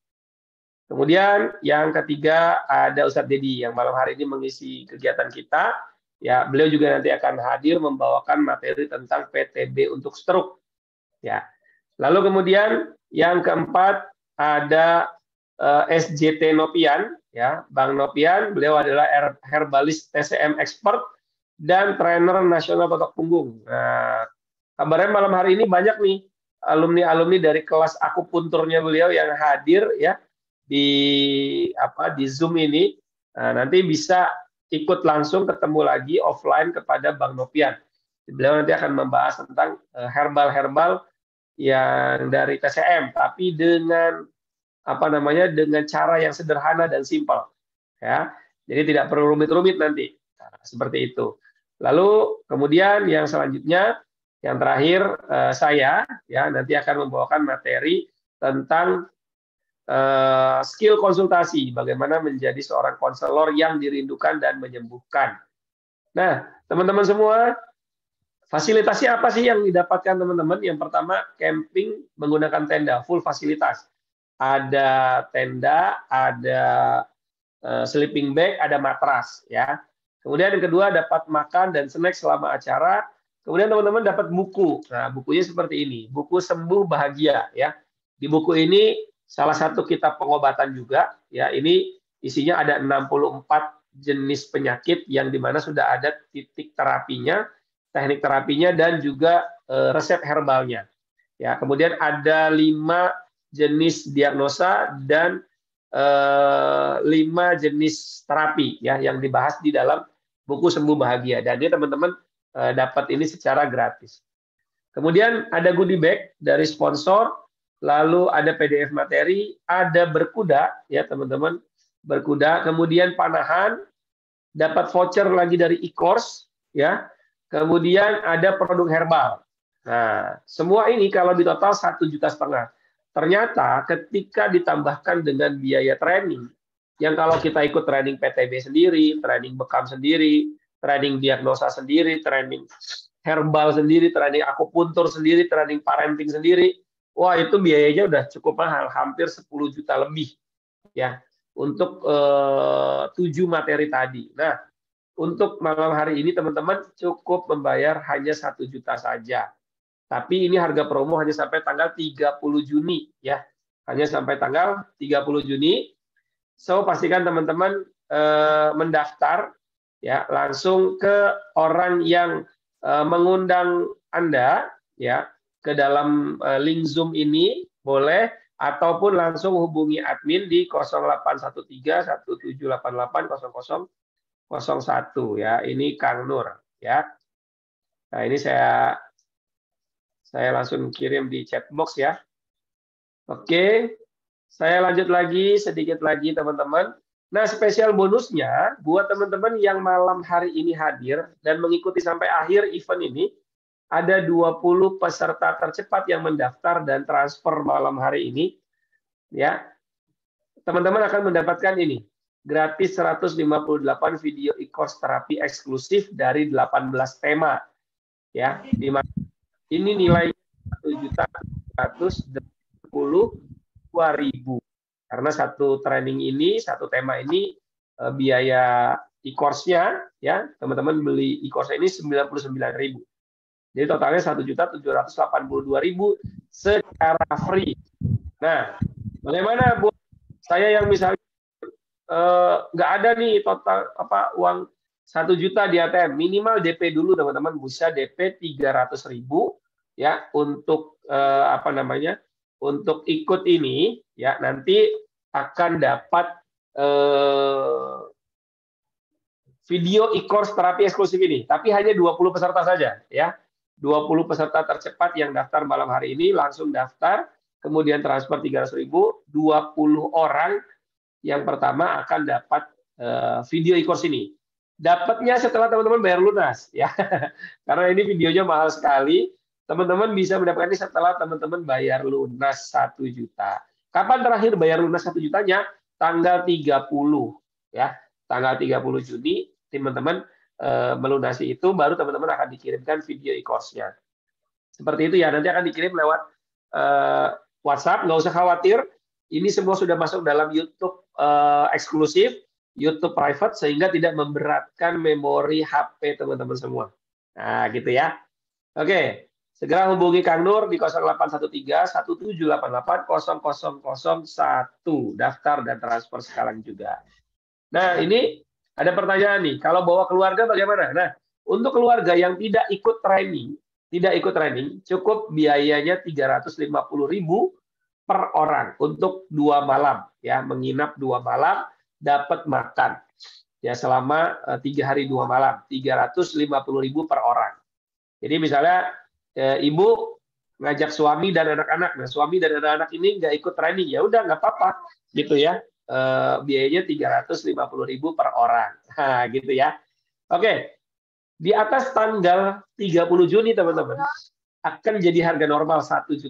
Kemudian yang ketiga ada Ustadz Dedi yang malam hari ini mengisi kegiatan kita. Ya, beliau juga nanti akan hadir membawakan materi tentang PTB untuk stroke. Ya. Lalu kemudian yang keempat ada SJT Nopian, ya, Bang Nopian. Beliau adalah herbalis TCM expert dan trainer nasional totok punggung. Nah, kabarnya malam hari ini banyak nih alumni-alumni dari kelas akupunturnya beliau yang hadir ya di Zoom ini. Nah, nanti bisa ikut langsung ketemu lagi offline kepada Bang Nopian. Beliau nanti akan membahas tentang herbal-herbal yang dari TCM, tapi dengan dengan cara yang sederhana dan simpel, ya. Jadi tidak perlu rumit-rumit nanti. Nah, seperti itu. Lalu kemudian yang selanjutnya, yang terakhir saya ya nanti akan membawakan materi tentang skill konsultasi, bagaimana menjadi seorang konselor yang dirindukan dan menyembuhkan. Nah, teman-teman semua, fasilitasnya apa sih yang didapatkan teman-teman? Yang pertama, camping menggunakan tenda, full fasilitas. Ada tenda, ada sleeping bag, ada matras, ya. Kemudian yang kedua, dapat makan dan snack selama acara. Kemudian teman-teman dapat buku. Nah, bukunya seperti ini, buku Sembuh Bahagia, ya. Di buku ini salah satu kitab pengobatan juga, ya. Ini isinya ada 64 jenis penyakit yang dimana sudah ada titik terapinya, teknik terapinya, dan juga resep herbalnya. Ya, kemudian ada 5 jenis diagnosa dan 5 jenis terapi ya yang dibahas di dalam buku Sembuh Bahagia. Dan dia teman-teman dapat ini secara gratis. Kemudian ada goodie bag dari sponsor, lalu ada PDF materi, ada berkuda ya teman-teman, berkuda, kemudian panahan, dapat voucher lagi dari e-course ya. kemudian ada produk herbal. Nah, semua ini kalau di total 1,5 juta. Ternyata ketika ditambahkan dengan biaya training, yang kalau kita ikut training PTB sendiri, training bekam sendiri, training diagnosa sendiri, training herbal sendiri, training akupuntur sendiri, training parenting sendiri, wah itu biayanya udah cukup mahal, hampir 10 juta lebih ya untuk 7 materi tadi. Nah, untuk malam hari ini teman-teman cukup membayar hanya 1 juta saja. Tapi ini harga promo hanya sampai tanggal 30 Juni ya. Hanya sampai tanggal 30 Juni. So pastikan teman-teman mendaftar ya langsung ke orang yang mengundang Anda ya ke dalam link Zoom ini boleh, ataupun langsung hubungi admin di 081317880001 ya. Ini Kang Nur ya. Nah, ini saya langsung kirim di chat box ya. Oke. Saya lanjut lagi sedikit lagi teman-teman. Nah, spesial bonusnya buat teman-teman yang malam hari ini hadir dan mengikuti sampai akhir event ini, ada 20 peserta tercepat yang mendaftar dan transfer malam hari ini. Ya. Teman-teman akan mendapatkan ini, gratis 158 video e-course terapi eksklusif dari 18 tema. Ya, di mana ini nilainya 1.182.000. Karena satu training ini, satu tema ini biaya e-course-nya ya, teman-teman beli e-course ini 99.000. Jadi totalnya 1.782.000 secara free. Nah, bagaimana buat saya yang misalnya nggak ada nih total uang 1 juta di ATM, minimal DP dulu teman-teman, bisa DP 300.000 ya untuk untuk ikut ini ya, nanti akan dapat video e-course terapi eksklusif ini, tapi hanya 20 peserta saja ya. 20 peserta tercepat yang daftar malam hari ini langsung daftar, kemudian transfer 300.000, 20 orang yang pertama akan dapat video e-course ini. Dapatnya setelah teman-teman bayar lunas ya. Karena ini videonya mahal sekali. Teman-teman bisa mendapatkan ini setelah teman-teman bayar lunas 1 juta. Kapan terakhir bayar lunas 1 jutanya? Tanggal 30 ya. Tanggal 30 Juni teman-teman melunasi itu, baru teman-teman akan dikirimkan video e-course-nya. Seperti itu ya, nanti akan dikirim lewat WhatsApp, nggak usah khawatir. Ini semua sudah masuk dalam YouTube eksklusif, YouTube private, sehingga tidak memberatkan memori HP teman-teman semua. Nah, gitu ya. Oke, segera hubungi Kang Nur di 0813-1788-0001. Daftar dan transfer sekarang juga. Nah, ini ada pertanyaan nih, kalau bawa keluarga bagaimana? Nah, untuk keluarga yang tidak ikut training, cukup biayanya 350.000 per orang untuk 2 malam ya, menginap 2 malam, dapat makan ya selama 3 hari 2 malam, 350.000 per orang. Jadi misalnya ibu ngajak suami dan anak-anak, nah suami dan anak-anak ini nggak ikut training, ya udah nggak apa-apa gitu ya. Biayanya 350.000 per orang. Nah, gitu ya. Oke. Di atas tanggal 30 Juni teman-teman akan jadi harga normal 1.500.000.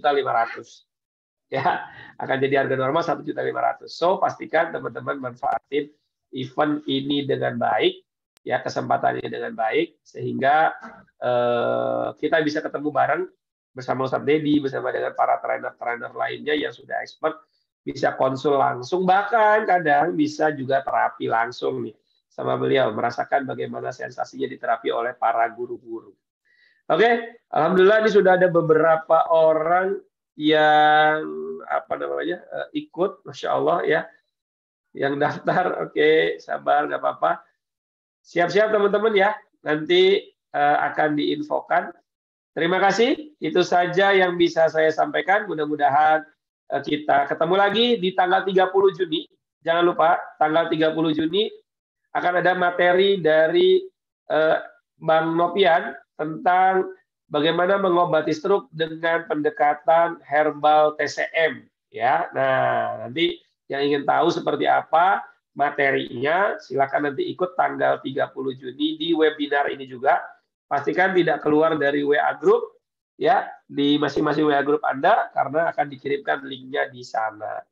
Ya, akan jadi harga normal 1.500.000. So, pastikan teman-teman manfaatin event ini dengan baik, ya, kesempatannya dengan baik, sehingga kita bisa ketemu bareng bersama Ustadz Dedi, bersama dengan para trainer-trainer lainnya yang sudah expert, bisa konsul langsung, bahkan kadang bisa juga terapi langsung nih sama beliau, merasakan bagaimana sensasinya diterapi oleh para guru-guru. Oke, alhamdulillah ini sudah ada beberapa orang yang ikut, masya Allah ya, yang daftar. Oke, sabar, nggak apa-apa. Siap-siap teman-teman ya, nanti akan diinfokan. Terima kasih, itu saja yang bisa saya sampaikan. Mudah-mudahan kita ketemu lagi di tanggal 30 Juni. Jangan lupa, tanggal 30 Juni akan ada materi dari Bang Nopian tentang bagaimana mengobati stroke dengan pendekatan herbal TCM. Ya, nah nanti yang ingin tahu seperti apa materinya, silakan nanti ikut tanggal 30 Juni di webinar ini juga. pastikan tidak keluar dari WA group ya, di masing-masing WA group Anda karena akan dikirimkan linknya di sana.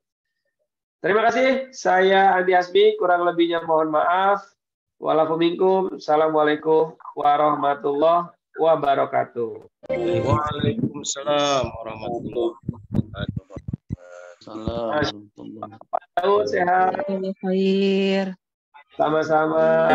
Terima kasih. Saya Andi Hasbi, kurang lebihnya mohon maaf. Walafuminkum. Assalamualaikum warahmatullahi wabarakatuh. Waalaikumsalam warahmatullahi wabarakatuh. Pak Daud sehat. Khair. Sama-sama.